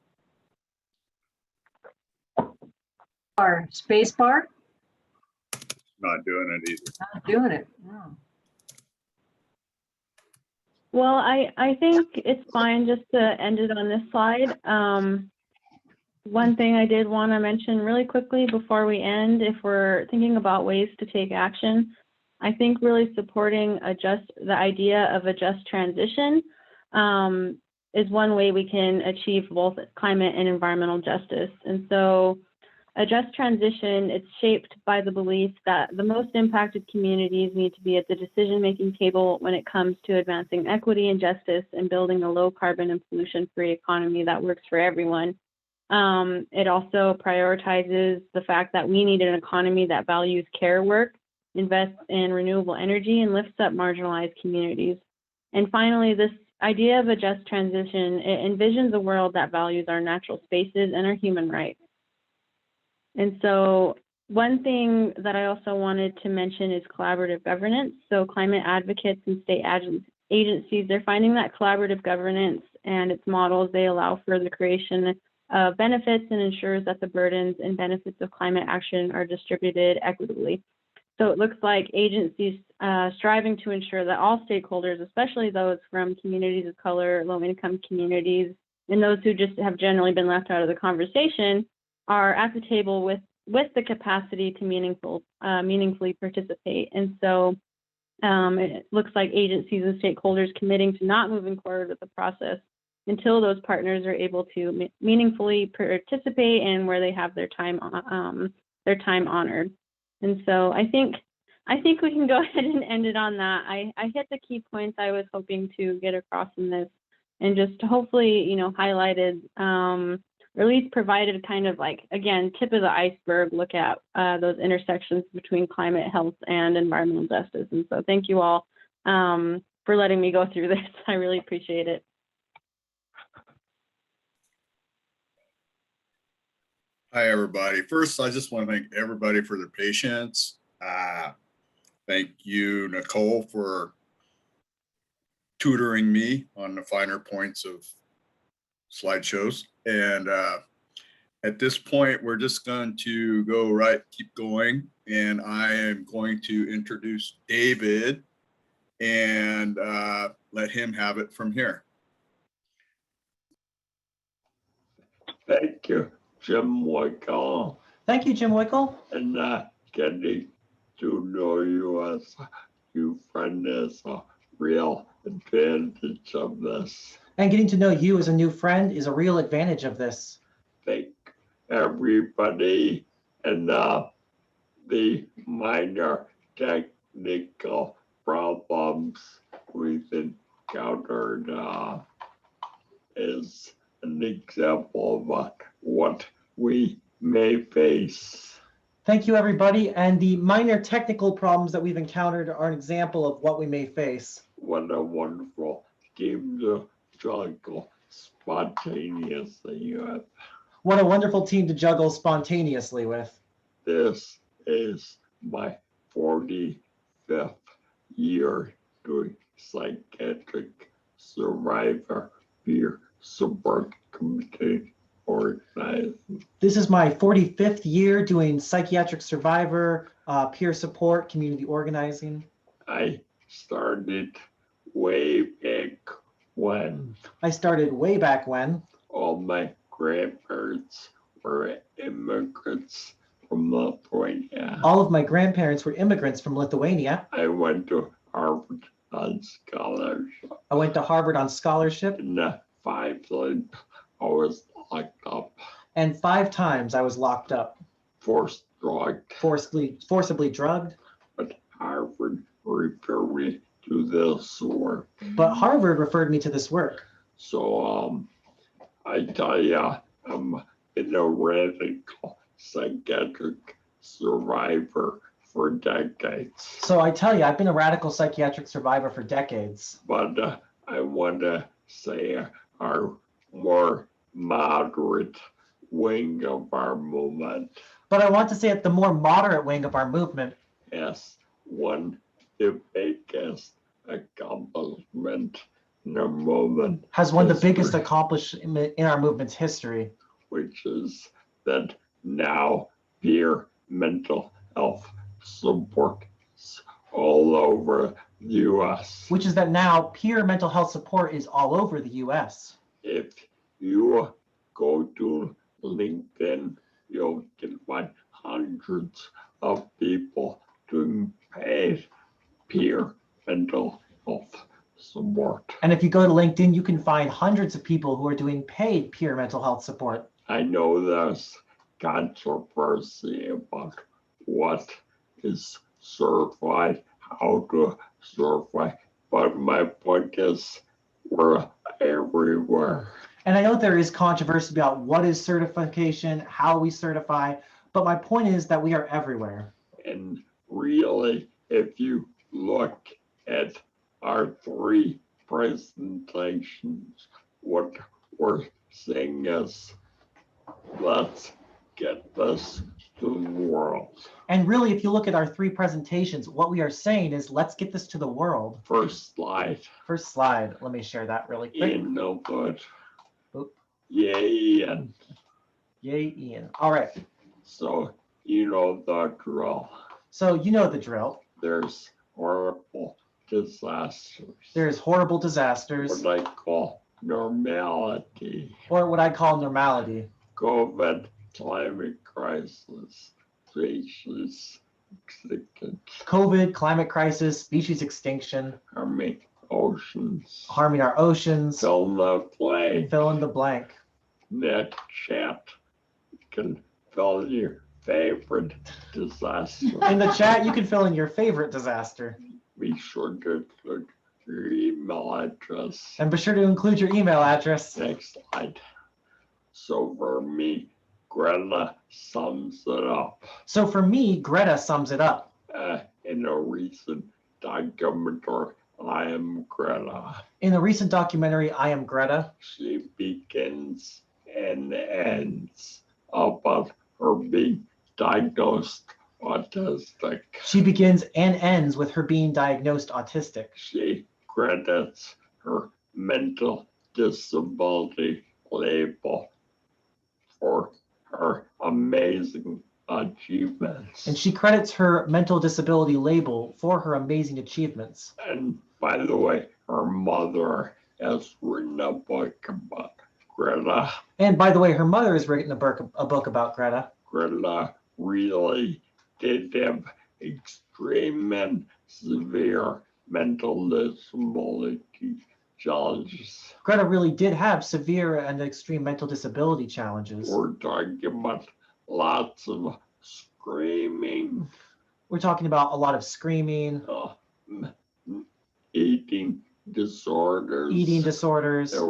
Bar, space bar, Not doing it either. not doing it. No. Well, I think it's fine just to end it on this slide. One thing I did want to mention really quickly before we end, if we're thinking about ways to take action, I think really supporting the idea of a just transition is one way we can achieve both climate and environmental justice. And so a just transition, it's shaped by the belief that the most impacted communities need to be at the decision-making table when it comes to advancing equity and justice and building a low carbon and pollution-free economy that works for everyone. It also prioritizes the fact that we need an economy that values care work, invests in renewable energy, and lifts up marginalized communities. And finally, this idea of a just transition, it envisions a world that values our natural spaces and our human rights. And so one thing that I also wanted to mention is collaborative governance. So climate advocates and state agencies, they're finding that collaborative governance and its models, they allow for the creation of benefits and ensures that the burdens and benefits of climate action are distributed equitably. So it looks like agencies striving to ensure that all stakeholders, especially those from communities of color, low-income communities, and those who just have generally been left out of the conversation, are at the table with the capacity to meaningfully participate. And so it looks like agencies and stakeholders committing to not moving forward with the process until those partners are able to meaningfully participate and where they have their time honored. And so I think we can go ahead and end it on that. I hit the key points I was hoping to get across in this, and just hopefully, highlighted, or at least provided kind of like, again, tip of the iceberg look at those intersections between climate, health, and environmental justice. And so thank you all for letting me go through this. I really appreciate it. Hi, everybody. First, I just want to thank everybody for their patience. Thank you, Nicole, for tutoring me on the finer points of slideshows. And at this point, we're just going to keep going. And I am going to introduce David and let him have it from here. Thank you, Jim Wickle Thank you, Jim Wickle. and Kenny to know you as a new friend is a real advantage of this. And getting to know you as a new friend is a real advantage of this. Thank everybody, and the minor technical problems we've encountered is an example of what we may face. Thank you, everybody. And the minor technical problems that we've encountered are an example of what we may face. What a wonderful game to juggle spontaneously with. What a wonderful team to juggle spontaneously with. This is my 45th year doing psychiatric survivor peer support committee organizing. This is my 45th year doing psychiatric survivor, peer support, community organizing. I started way back when I started way back when. all my grandparents were immigrants from Lithuania. All of my grandparents were immigrants from Lithuania. I went to Harvard on scholarship. I went to Harvard on scholarship, In 5 times I was locked up, and 5 times I was locked up, forcibly drugged. but Harvard referred me to this work. But Harvard referred me to this work. So I tell you, I'm in a radical psychiatric survivor for decades. So I tell you, I've been a radical psychiatric survivor for decades. But I want to say our more moderate wing of our movement But I want to say that the more moderate wing of our movement has won the biggest accomplishment in our movement, has won the history, biggest accomplishment in our movement's history, which is that now peer mental health support is all over the U.S. which is that now peer mental health support is all over the US. If you go to LinkedIn, you can find hundreds of people doing paid peer mental health support. And if you go to LinkedIn, you can find hundreds of people who are doing paid peer mental health support. I know there's controversy about what is certified, how to certify, but my point is we're everywhere. And I know there is controversy about what is certification, how we certify, but my point is that we are everywhere. And really, if you look at our 3 presentations, what we're saying is, let's get this to the world. And really, if you look at our 3 presentations, what we are saying is, let's get this to the world. First slide. First slide, let me share that really quick. Ian, no good. Oop. Yay, Ian. Yay, Ian. All right, So you know the drill. so you know the drill. There's horrible disasters. There's horrible disasters, What I call normality. or what I call normality. COVID, climate crisis, species extinction, COVID, climate crisis, species extinction, harming oceans, harming our oceans, fill in the blank. fill in the blank. Naacp can fill in your favorite disaster. In the chat, you can fill in your favorite disaster. Be sure to include your email address. And be sure to include your email address. Next slide. So for me, Greta sums it up. So for me, Greta sums it up. In a recent documentary, I Am Greta, In the recent documentary, I Am Greta, she begins and ends about her being diagnosed autistic. she begins and ends with her being diagnosed autistic. She credits her mental disability label for her amazing achievements. And she credits her mental disability label for her amazing achievements. And by the way, her mother has written a book about Greta. And by the way, her mother has written a book about Greta. Greta really did have extreme and severe mental disability challenges. Greta really did have severe and extreme mental disability challenges. We're talking about lots of screaming, We're talking about a lot of screaming, eating disorders, that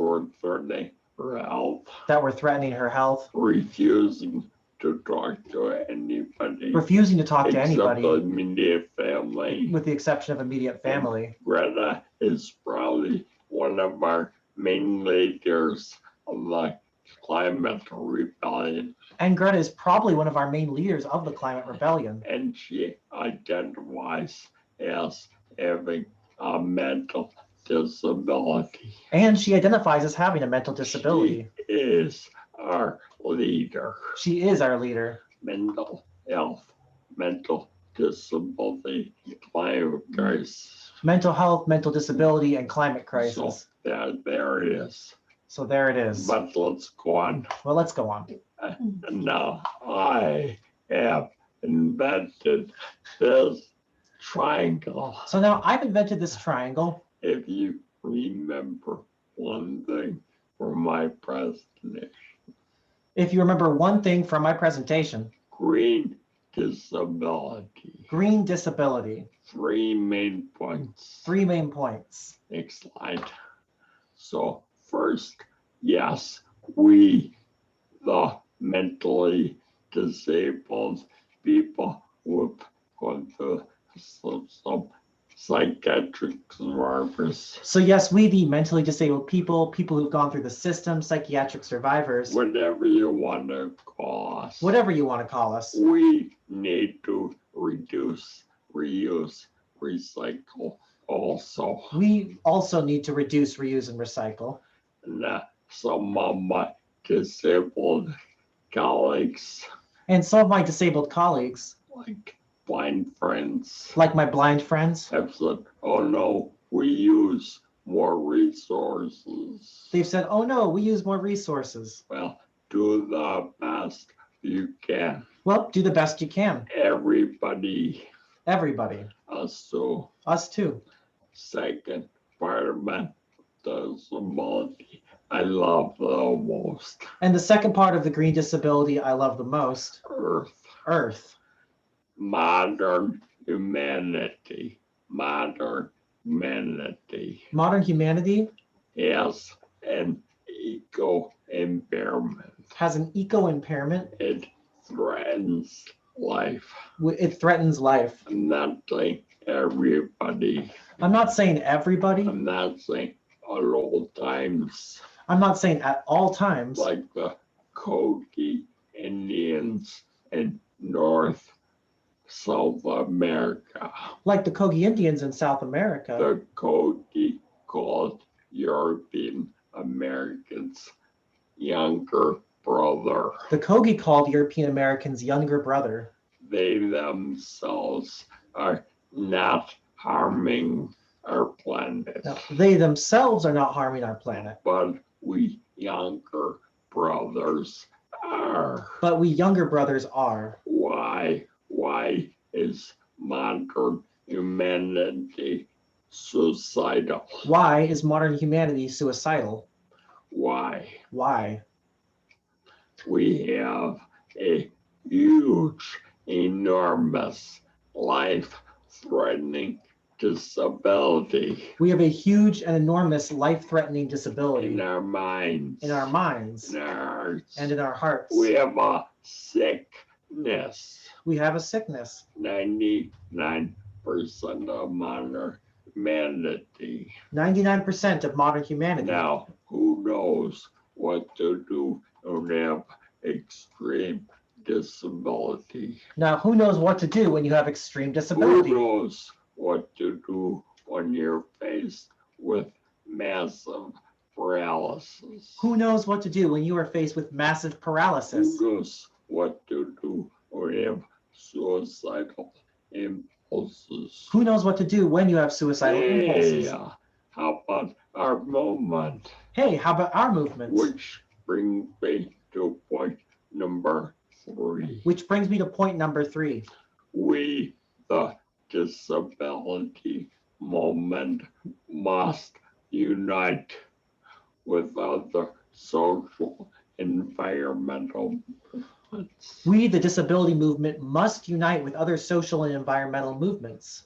were threatening her health, refusing to talk to anybody, except the immediate family. with the exception of immediate family. Greta is probably one of our main leaders of the climate rebellion, And Greta is probably one of our main leaders of the climate rebellion. and she identifies as having a mental disability. And she identifies as having a mental disability. She is our leader. She is our leader. Mental health, mental disability, climate crisis. Mental health, mental disability, and climate So crisis. there it is. So there it is. But let's go on. Well, let's go on. Now I have invented this triangle. So now I've invented this triangle. If you remember one thing from my presentation, If you remember one thing from my presentation, green disability, green disability, 3 main points. 3 main points. Next slide. So first, yes, we, the mentally disabled people who've gone through some psychiatric survivors, So yes, we, the mentally disabled people who've gone through the system, psychiatric survivors, whatever you want to call us, whatever you want to call us, we need to reduce, reuse, recycle also. we also need to reduce, reuse, and recycle. And some of my disabled colleagues, And some of my disabled colleagues, like blind friends, like my blind friends, have said, oh no, we use more resources. they've said, oh no, we use more resources. Well, do the best you can. Well, do the best you can. Everybody, Everybody, us too. us too. Second part of my disability, I love the most. And the second part of the green disability I love the most, Earth, Earth. modern humanity, modern humanity Modern humanity has an eco impairment. has an eco impairment. It threatens life. It threatens life. I'm not saying everybody. I'm not saying everybody. I'm not saying at all times. I'm not saying at all times. Like the Kogi Indians in North South America. Like the Kogi Indians in South America. The Kogi called European Americans younger brother. The Kogi called European Americans younger brother. They themselves are not harming our planet. Now, they themselves are not harming our planet, But we younger brothers are. but we younger brothers are. Why? Why is modern humanity suicidal? Why is modern humanity suicidal? Why? Why? We have a huge, enormous, life-threatening disability We have a huge and enormous life-threatening disability in our minds, in our minds in our hearts. and in our hearts. We have a sickness. We have a sickness. 99% of modern humanity. 99% of modern humanity. Now, who knows what to do when you have extreme disability? Now, who knows what to do when you have extreme Who disability? knows what to do when you're faced with massive paralysis? Who knows what to do when you are faced with massive paralysis? Who knows what to do when you have suicidal impulses? Who knows what to do when you have suicidal impulses? How about our movement? Hey, how about our movements? Which brings me to point number 3. Which brings me to point number 3. We, The disability movement must unite with other social environmental movements. We, the disability movement, must unite with other social and environmental movements.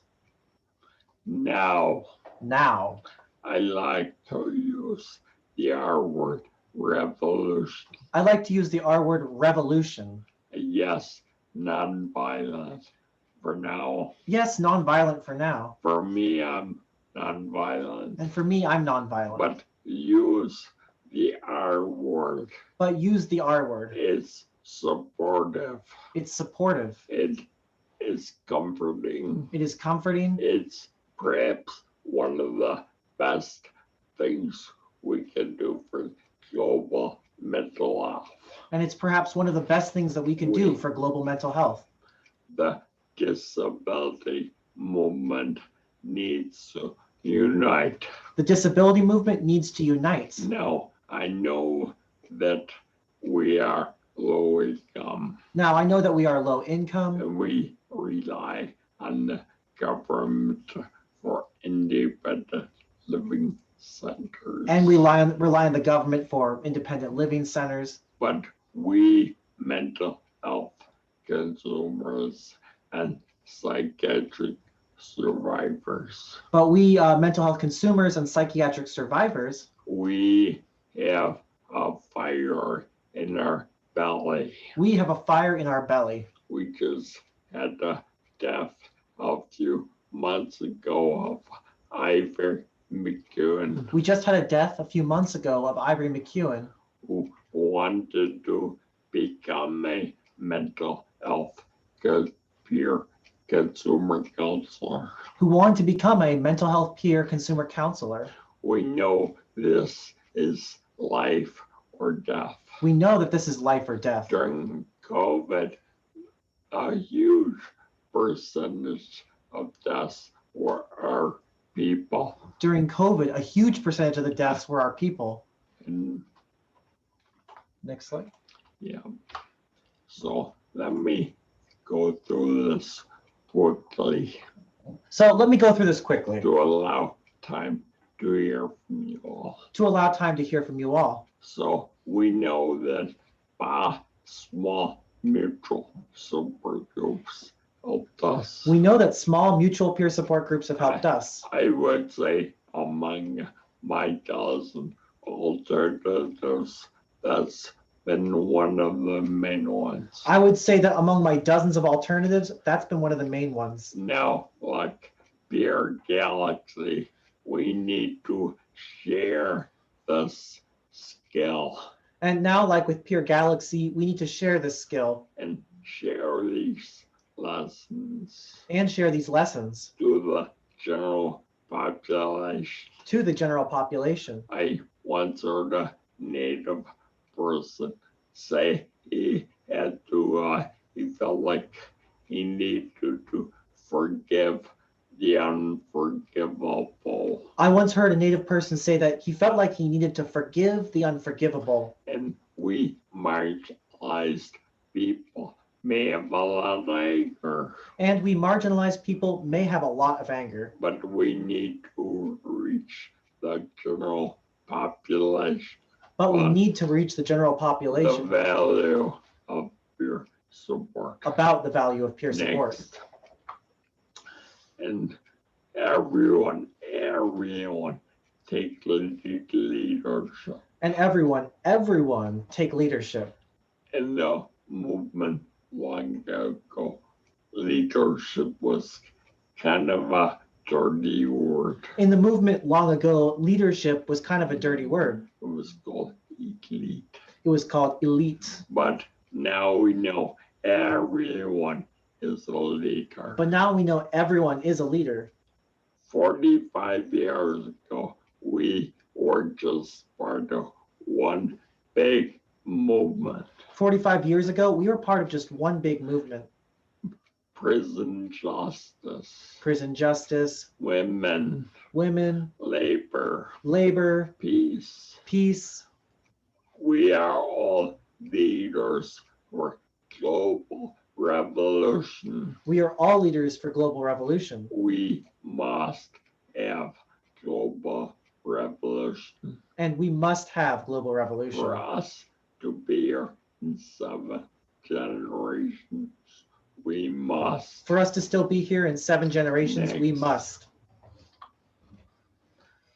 Now, Now, I like to use the R word, revolution. I like to use the R word, revolution. Yes, nonviolent for now. Yes, nonviolent for now. For me, I'm nonviolent. And for me, I'm nonviolent. But use the R word. But use the R word. It's supportive. It's supportive. It is comforting. It is comforting. It's perhaps one of the best things we can do for global mental health. And it's perhaps one of the best things that we can do for global mental health. The disability movement needs to unite. The disability movement needs to unite. Now, I know that we are low income Now, I know that we are low income and we rely on the government for independent living centers. and we rely on the government for independent living centers. But we mental health consumers and psychiatric survivors, But we mental health consumers and psychiatric survivors, we have a fire in our belly. we have a fire in our belly. We just had the death a few months ago of Ivor McEwen, We just had a death a few months ago of Ivory McEwen, who wanted to become a mental health peer consumer counselor. who wanted to become a mental health peer consumer counselor. We know this is life or death. We know that this is life or death. During COVID, a huge percentage of deaths were our people. During COVID, a huge percentage of the deaths were our people. And Next slide. yeah, so let me go through this quickly So let me go through this quickly to allow time to hear from you all. to allow time to hear from you all. So we know that by small mutual support groups helped us. We know that small mutual peer support groups have helped us. I would say among my dozen alternatives, that's been one of the main ones. I would say that among my dozens of alternatives, that's been one of the main ones. Now, like Peer Galaxy, we need to share this skill And now, like with Peer Galaxy, we need to share this skill and share these lessons and share these lessons to the general population. to the general population. I once heard a native person say he felt like he needed to forgive the unforgivable. I once heard a native person say that he felt like he needed to forgive the unforgivable. And we marginalized people may have a lot of anger, And we marginalized people may have a lot of anger, but we need to reach the general population. but we Well, need to reach the general The population value of peer support. about the value of peer support. Next. And everyone take leadership. And everyone take leadership. In the movement long ago, leadership was kind of a dirty word. In the movement long ago, leadership was kind of a dirty word. It was called elite. It was called elite. But now we know everyone is a leader. But now we know everyone is a leader. 45 years ago, we were just part of one big movement. 45 years ago, we were part of just one big movement. Prison justice, Prison justice, women, women, labor, labor, peace. peace. We are all leaders for global revolution. We are all leaders for global revolution. We must have global revolution. And we must have global revolution. For us to be here in 7 generations, we must. For us to still be here in 7 generations, we Next. must.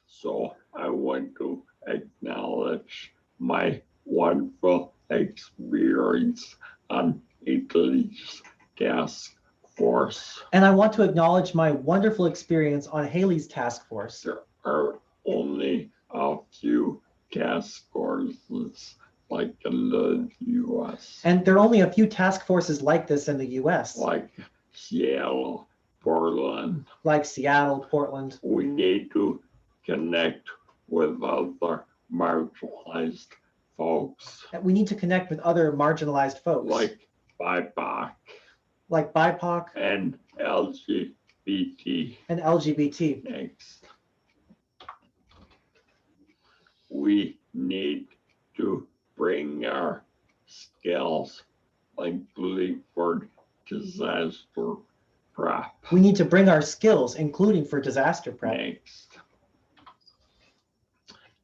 So I want to acknowledge my wonderful experience on Italy's task force. And I want to acknowledge my wonderful experience on Haley's task force. There are only a few task forces like in the US, And there are only a few task forces like this in the US, like Seattle, Portland. like Seattle, Portland. We need to connect with other marginalized folks We need to connect with other marginalized folks, like BIPOC like BIPOC and LGBT. and LGBT. Next, we need to bring our skills like for disaster prep. We need to bring our skills, including for disaster prep. Next.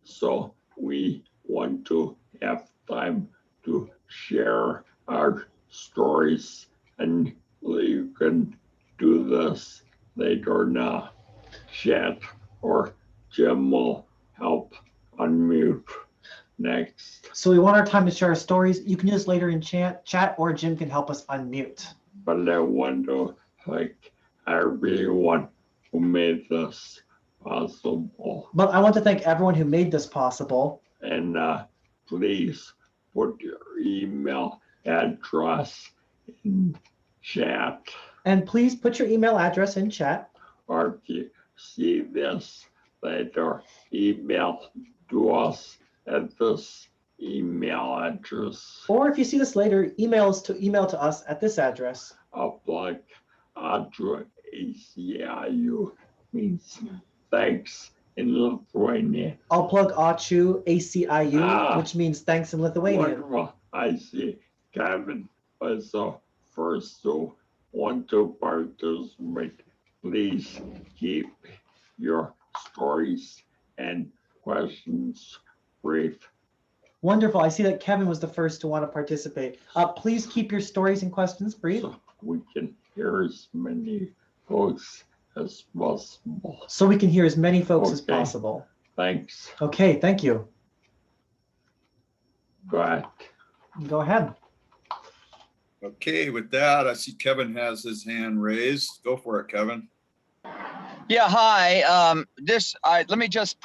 So we want to have time to share our stories, and you can do this later now. Chat or Jim will help unmute. Next. So we want our time to share our stories. You can do this later in chat, or Jim can help us unmute. But I want to thank everyone who made this possible. But I want to thank everyone who made this possible. And please put your email address in chat. And please put your email address in chat. Or if you see this later, email to us at this email address. Or if you see this later, email to us at this address. Up like Audra ACIU means thanks in Lithuanian. I'll plug Achu, ACIU, which means thanks in Lithuanian. Wonderful. I see Kevin was the first to want to participate. Please keep your stories and questions brief. Wonderful. I see that Kevin was the first to want to participate. Please keep your stories and questions brief. So we can hear as many folks as possible. So we can hear as many folks as Okay. possible. Thanks. Okay, thank you. Go ahead. Go ahead. Okay, with that, I see Kevin has his hand raised. Go for it, Kevin. Yeah, hi. Let me just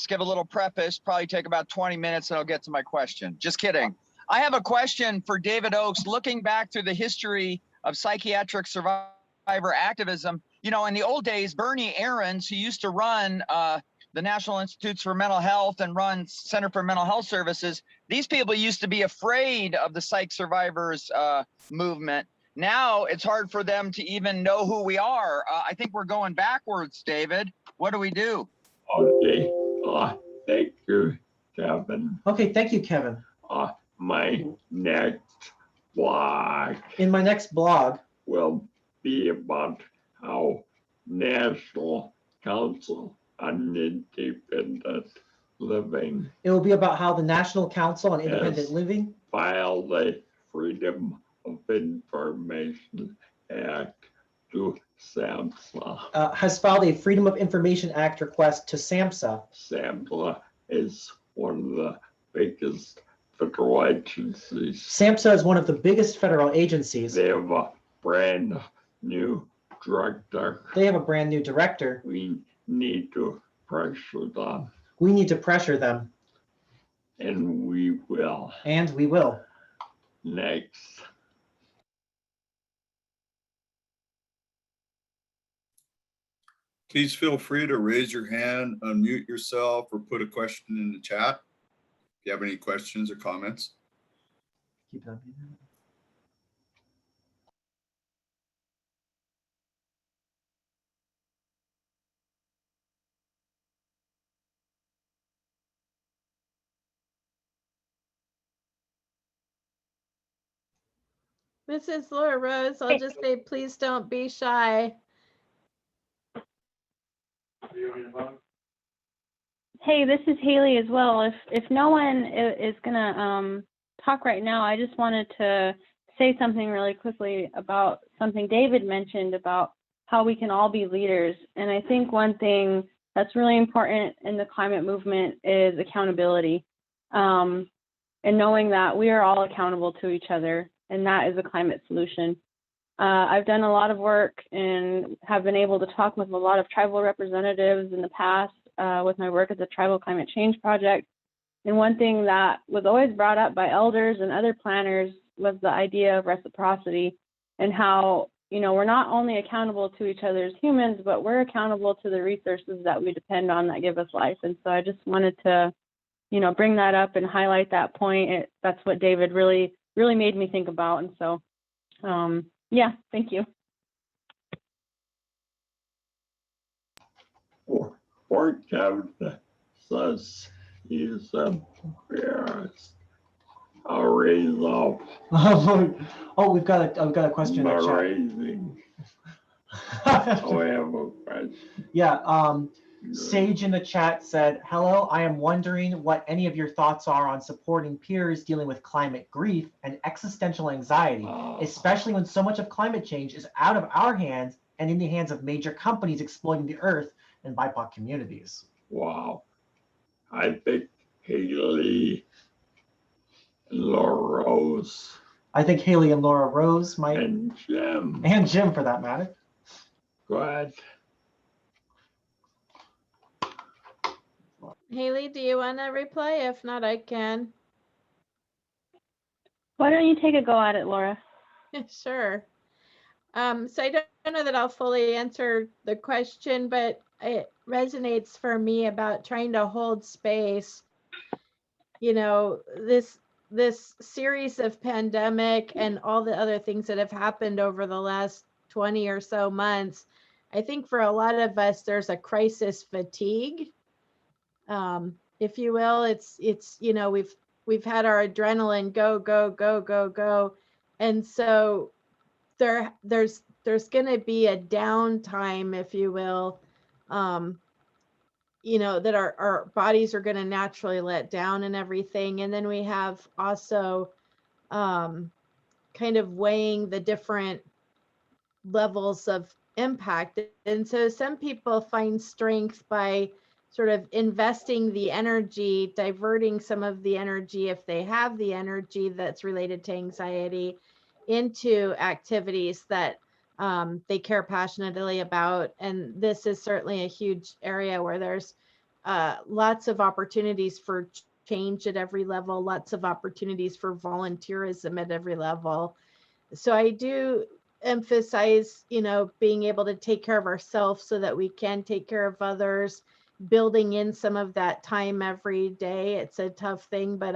give a little preface, probably take about 20 minutes and I'll get to my question. Just kidding. I have a question for David Oakes, looking back through the history of psychiatric survivor activism. You know, in the old days, Bernie Aarons, who used to run the National Institutes for Mental Health and run Center for Mental Health Services, these people used to be afraid of the psych survivors movement. Now it's hard for them to even know who we are. I think we're going backwards, David. What do we do? Okay. Thank you, Kevin. Okay, thank you, Kevin. My next blog In my next blog, will be about how National Council on Independent Living it will be about how the National Council on Independent Yes. Living filed a Freedom of Information Act to SAMHSA. has filed a Freedom of Information Act request to SAMHSA. SAMHSA is one of the biggest federal agencies. SAMHSA is one of the biggest federal agencies. They have a brand new director. They have a brand new director. We need to pressure them, We need to pressure them, and we will. and we will. Next. Please feel free to raise your hand, unmute yourself, or put a question in the chat. If you have any questions or comments. Keep it on. This is Laura Rose. I'll just say, please don't be shy. Hey, this is Haley as well. If no one is gonna talk right now, I just wanted to say something really quickly about something David mentioned about how we can all be leaders. And I think one thing that's really important in the climate movement is accountability, and knowing that we are all accountable to each other, and that is a climate solution. I've done a lot of work and have been able to talk with a lot of tribal representatives in the past with my work at the Tribal Climate Change Project. And one thing that was always brought up by elders and other planners was the idea of reciprocity, and how, you know, we're not only accountable to each other as humans, but we're accountable to the resources that we depend on that give us life. And so I just wanted to, you know, bring that up and highlight that point. That's what David really made me think about. And so, yeah, thank you. Or Kevin says he's embarrassed. Hurry up. Oh, we've got a question in the chat. Amazing. Oh, I have a question. Yeah, Sage in the chat said, hello, I am wondering what any of your thoughts are on supporting peers dealing with climate grief and existential anxiety, especially when so much of climate change is out of our hands and in the hands of major companies exploiting the earth and BIPOC communities. Wow. I think Haley and Laura Rose I think Haley and Laura Rose might, and Jim. and Jim for that matter. Go ahead. Haley, do you want to reply? If not, I can. Why don't you take a go at it, Laura? Sure. So I don't know that I'll fully answer the question, but it resonates for me about trying to hold space. You know, this series of pandemic and all the other things that have happened over the last 20 or so months, I think for a lot of us, there's a crisis fatigue, if you will. It's you know, we've had our adrenaline go, and so there's going to be a downtime, if you will, you know, that our bodies are going to naturally let down and everything. And then we have also kind of weighing the different levels of impact. And so some people find strength by sort of investing the energy, diverting some of the energy, if they have the energy that's related to anxiety, into activities that they care passionately about. And this is certainly a huge area where there's lots of opportunities for change at every level, lots of opportunities for volunteerism at every level. So I do emphasize, you know, being able to take care of ourselves so that we can take care of others, building in some of that time every day. It's a tough thing, but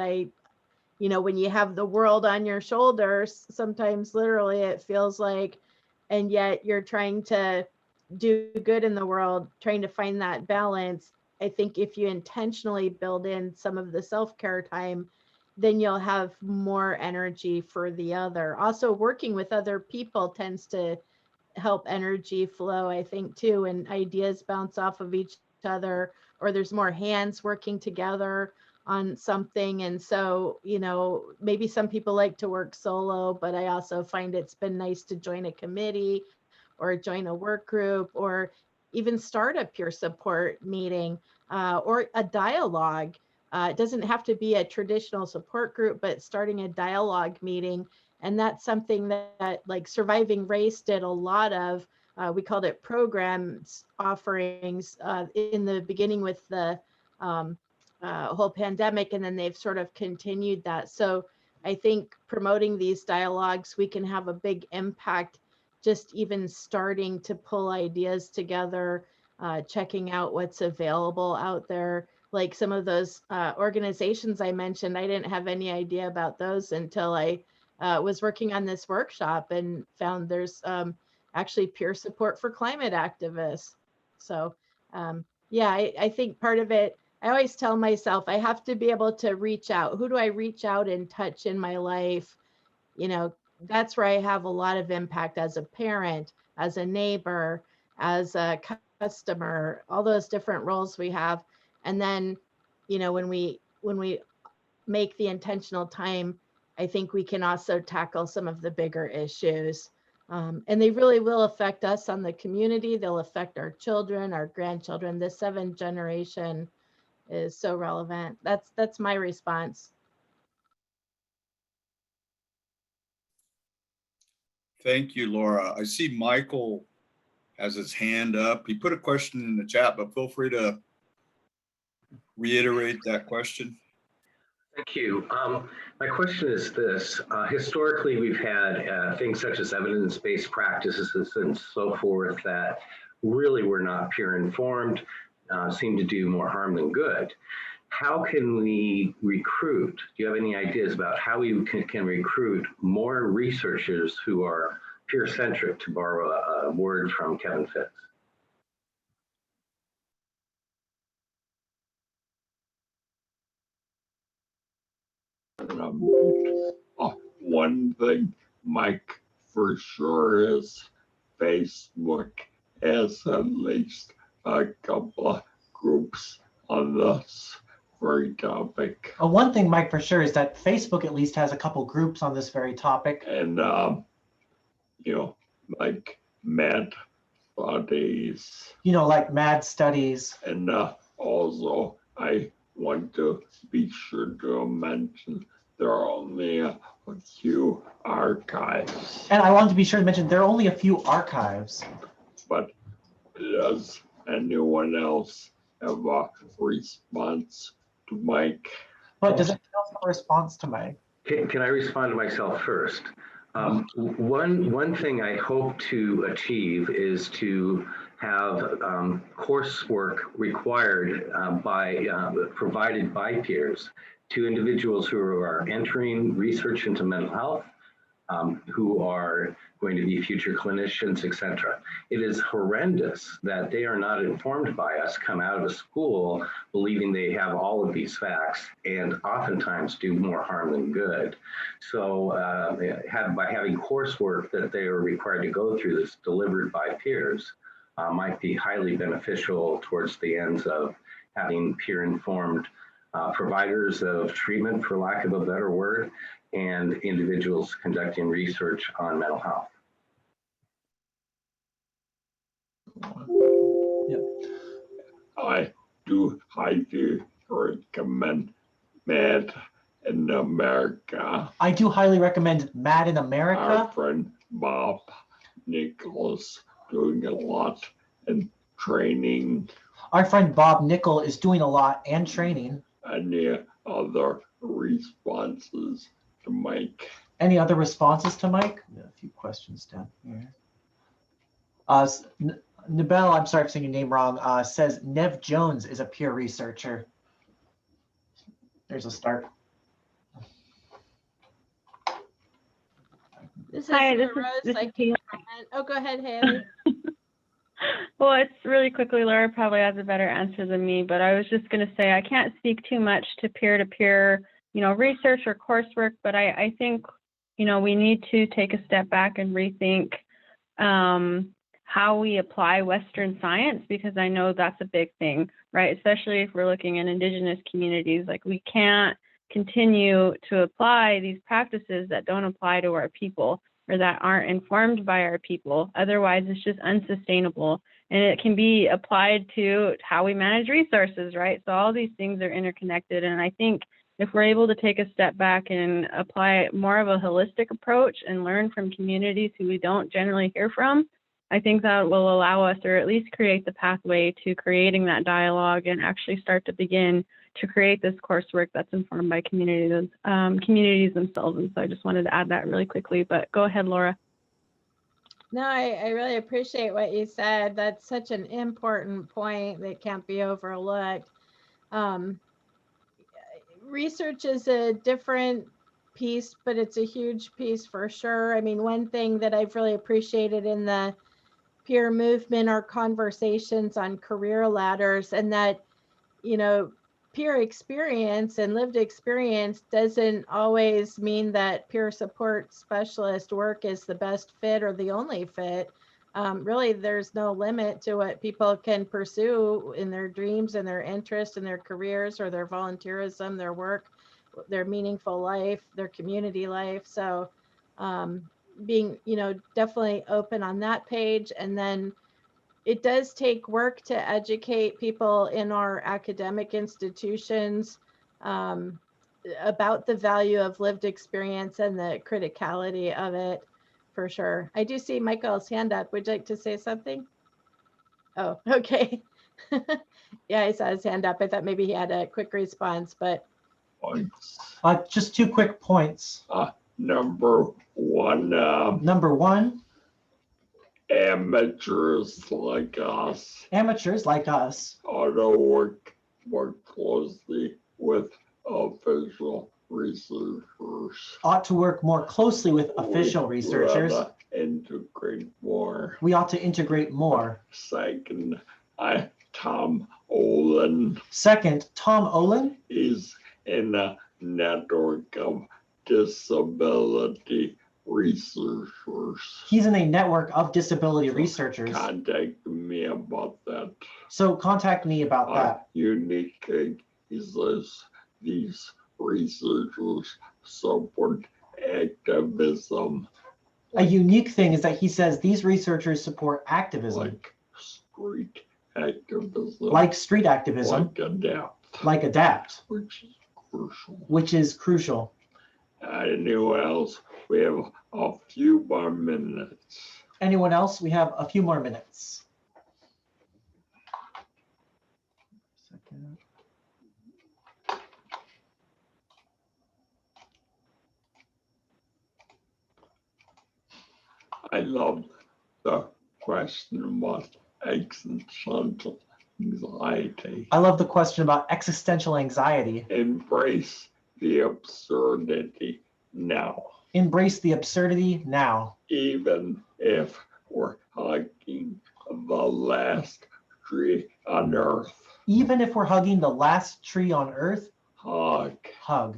you know, when you have the world on your shoulders, sometimes literally it feels like, and yet you're trying to do good in the world, trying to find that balance. I think if you intentionally build in some of the self-care time, then you'll have more energy for the other. Also, working with other people tends to help energy flow, I think, too, and ideas bounce off of each other, or there's more hands working together on something. And so, you know, maybe some people like to work solo, but I also find it's been nice to join a committee or join a work group, or even start a peer support meeting or a dialogue. It doesn't have to be a traditional support group, but starting a dialogue meeting. And that's something that like Surviving Race did a lot of. We called it programs offerings in the beginning with the whole pandemic, and then they've sort of continued that. So I think promoting these dialogues, we can have a big impact just even starting to pull ideas together, checking out what's available out there. Like some of those organizations I mentioned, I didn't have any idea about those until I was working on this workshop and found there's actually peer support for climate activists. So yeah, I think part of it, I always tell myself I have to be able to reach out. Who do I reach out and touch in my life? You know, that's where I have a lot of impact as a parent, as a neighbor, as a customer, all those different roles we have. And then, you know, when we make the intentional time, I think we can also tackle some of the bigger issues. And they really will affect us on the community. They'll affect our children, our grandchildren. The 7th generation is so relevant. That's my response. Thank you, Laura. I see Michael has his hand up. He put a question in the chat, but feel free to reiterate that question. Thank you. My question is this. Historically, we've had things such as evidence-based practices and so forth that really were not peer informed, seem to do more harm than good. How can we recruit? Do you have any ideas about how we can recruit more researchers who are peer-centric, to borrow a word from Kevin Fitz? One thing, Mike, for sure is Facebook has at least a couple of groups on this very topic. One thing, Mike, for sure is that Facebook at least has a couple groups on this very topic. And, you know, like Mad Studies. You know, like Mad Studies. And also, I want to be sure to mention there are only a few archives. And I wanted to be sure to mention there are only a few archives. But does anyone else have a response to Mike? But does anyone else have a response to Mike? Can I respond to myself first? One thing I hope to achieve is to have coursework required provided by peers to individuals who are entering research into mental health, who are going to be future clinicians, etc. It is horrendous that they are not informed by us, come out of school believing they have all of these facts, and oftentimes do more harm than good. So by having coursework that they are required to go through that's delivered by peers might be highly beneficial towards the ends of having peer-informed providers of treatment, for lack of a better word, and individuals conducting research on mental health. Yeah. I do highly recommend Mad in America. I do highly recommend Mad in America. Our friend Bob Nichols doing a lot in training. Our friend Bob Nickel is doing a lot and training. Any other responses to Mike? Any other responses to Mike? Yeah, a few questions down here. Nabel, I'm sorry for saying your name wrong, says Nev Jones is a peer researcher. There's a start. This is Hi, this Rose. is Haley. Oh, go ahead, Haley. Well, it's really quickly, Laura probably has a better answer than me, but I was just going to say I can't speak too much to peer-to-peer, research or coursework, but I think, we need to take a step back and rethink how we apply Western science, because I know that's a big thing, right? Especially if we're looking at Indigenous communities, like we can't continue to apply these practices that don't apply to our people or that aren't informed by our people. Otherwise, it's just unsustainable. And it can be applied to how we manage resources, right? So all these things are interconnected. And I think if we're able to take a step back and apply more of a holistic approach and learn from communities who we don't generally hear from, I think that will allow us, or at least create the pathway to creating that dialogue and actually start to begin to create this coursework that's informed by communities themselves. And so I just wanted to add that really quickly, but go ahead, Laura. No, I really appreciate what you said. That's such an important point that can't be overlooked. Research is a different piece, but it's a huge piece for sure. I mean, one thing that I've really appreciated in the peer movement are conversations on career ladders, and that, peer experience and lived experience doesn't always mean that peer support specialist work is the best fit or the only fit. Really, there's no limit to what people can pursue in their dreams and their interests and their careers or their volunteerism, their work, their meaningful life, their community life. So being, definitely open on that page. And then it does take work to educate people in our academic institutions about the value of lived experience and the criticality of it, for sure. I do see Michael's hand up. Would you like to say something? Oh, okay. Yeah, I saw his hand up. I thought maybe he had a quick response, but. Points. Just 2 quick points. Number one, Number 1, amateurs like us ought to work more closely with official researchers. ought to work more closely with official researchers. We ought to integrate more. We ought to integrate more. Second, Tom Olin Second, Tom Olin is in a network of disability researchers. He's in a network of disability researchers. Contact me about that. So contact me about that. Unique thing is this: these researchers support activism. A unique thing is that he says these researchers support activism. Like street activism. Like street activism. Like adapt. Like adapt. Which is crucial. Which is crucial. Anyone else? We have a few more minutes. Anyone else? We have a few more minutes. I love the question about existential anxiety. I love the question about existential anxiety. Embrace the absurdity now. Embrace the absurdity now. Even if we're hugging the last tree on earth. Even if we're hugging the last tree on earth. Hug. Hug.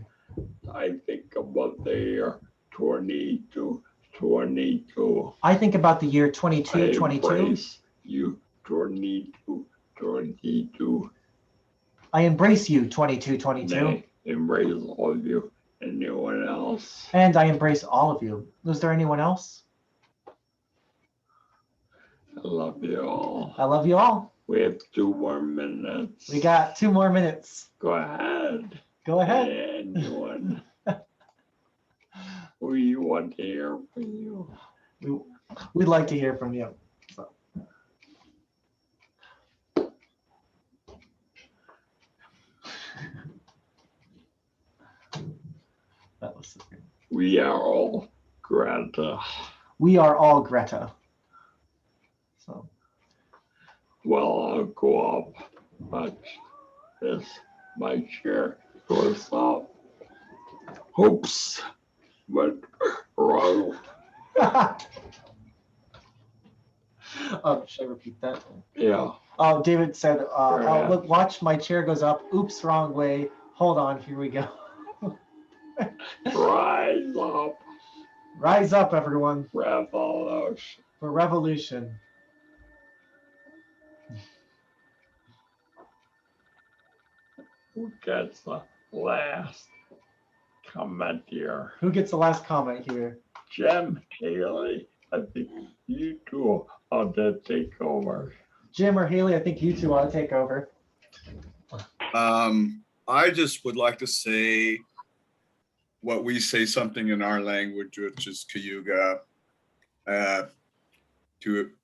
I think about the year 2222. I think about the year 2222. I embrace you 2222. I embrace you 2222. I embrace all of you. Anyone else? And I embrace all of you. Was there anyone else? I love you all. I love you all. We have 2 more minutes. We got 2 more minutes. Go ahead. Go ahead. Anyone? We want to hear from you. We'd like to hear from you. So. That was so good. We are all Greta. We are all Greta. So. Well, I'll go up, but my chair goes up. Oops, but wrong. Oh, should I repeat that? Yeah. Oh, David said, oh, look, watch, my chair goes up. Oops, wrong way. Hold on, here we go. Rise up. Rise up, everyone. Revolution. For revolution. Who gets the last comment here? Who gets the last comment here? Jim Haley, I think you two ought to take over. Jim or Haley, I think you two ought to take over. I just would like to say what we say something in our language, which is Cayuga.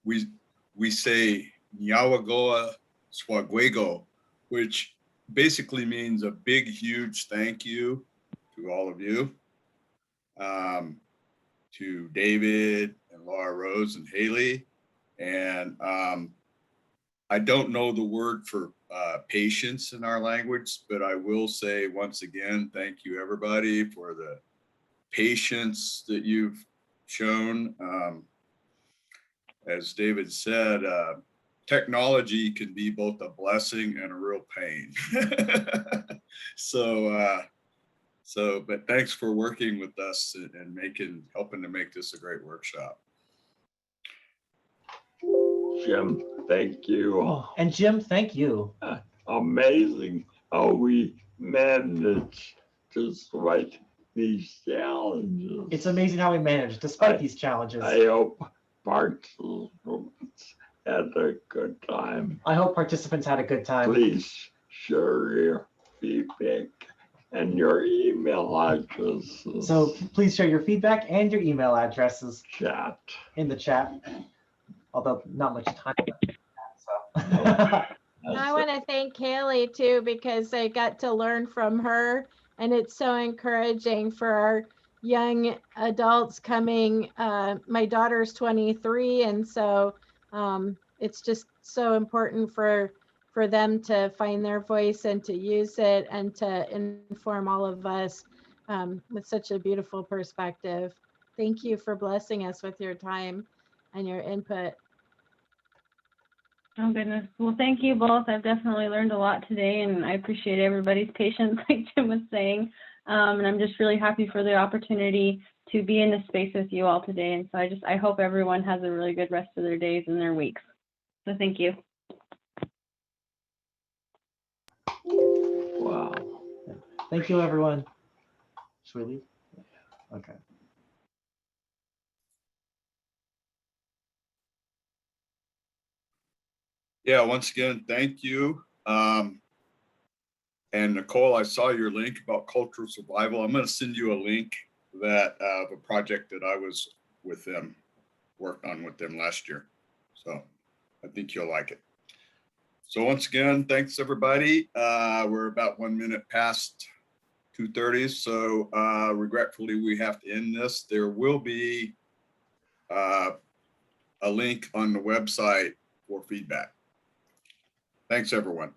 We say Nyawagoa Swaguego, which basically means a big, huge thank you to all of you, to David and Laura Rose and Haley. And I don't know the word for patience in our language, but I will say once again, thank you everybody for the patience that you've shown. As David said, technology can be both a blessing and a real pain. But thanks for working with us and helping to make this a great workshop. Jim, thank you. And Jim, thank you. Amazing how we managed despite these challenges. It's amazing how we managed despite these challenges. I hope participants had a good time. I hope participants had a good time. Please share your feedback and your email addresses. So please share your feedback and your email addresses Chat. in the chat. Although not much time left. So. I want to thank Haley too, because I got to learn from her, and it's so encouraging for our young adults coming. My daughter's 23, and so it's just so important for them to find their voice and to use it and to inform all of us with such a beautiful perspective. Thank you for blessing us with your time and your input. Oh goodness. Well, thank you both. I've definitely learned a lot today, and I appreciate everybody's patience, like Jim was saying. And I'm just really happy for the opportunity to be in this space with you all today. And so I hope everyone has a really good rest of their days and their weeks. So thank you. Wow. Thank you, everyone. Should we leave? Okay. Yeah, once again, thank you. And Nicole, I saw your link about cultural survival. I'm going to send you a link that of a project that I was with them, worked on with them last year. So I think you'll like it. So once again, thanks everybody. We're about 1 minute past 2:30. So regretfully, we have to end this. There will be a link on the website for feedback. Thanks, everyone.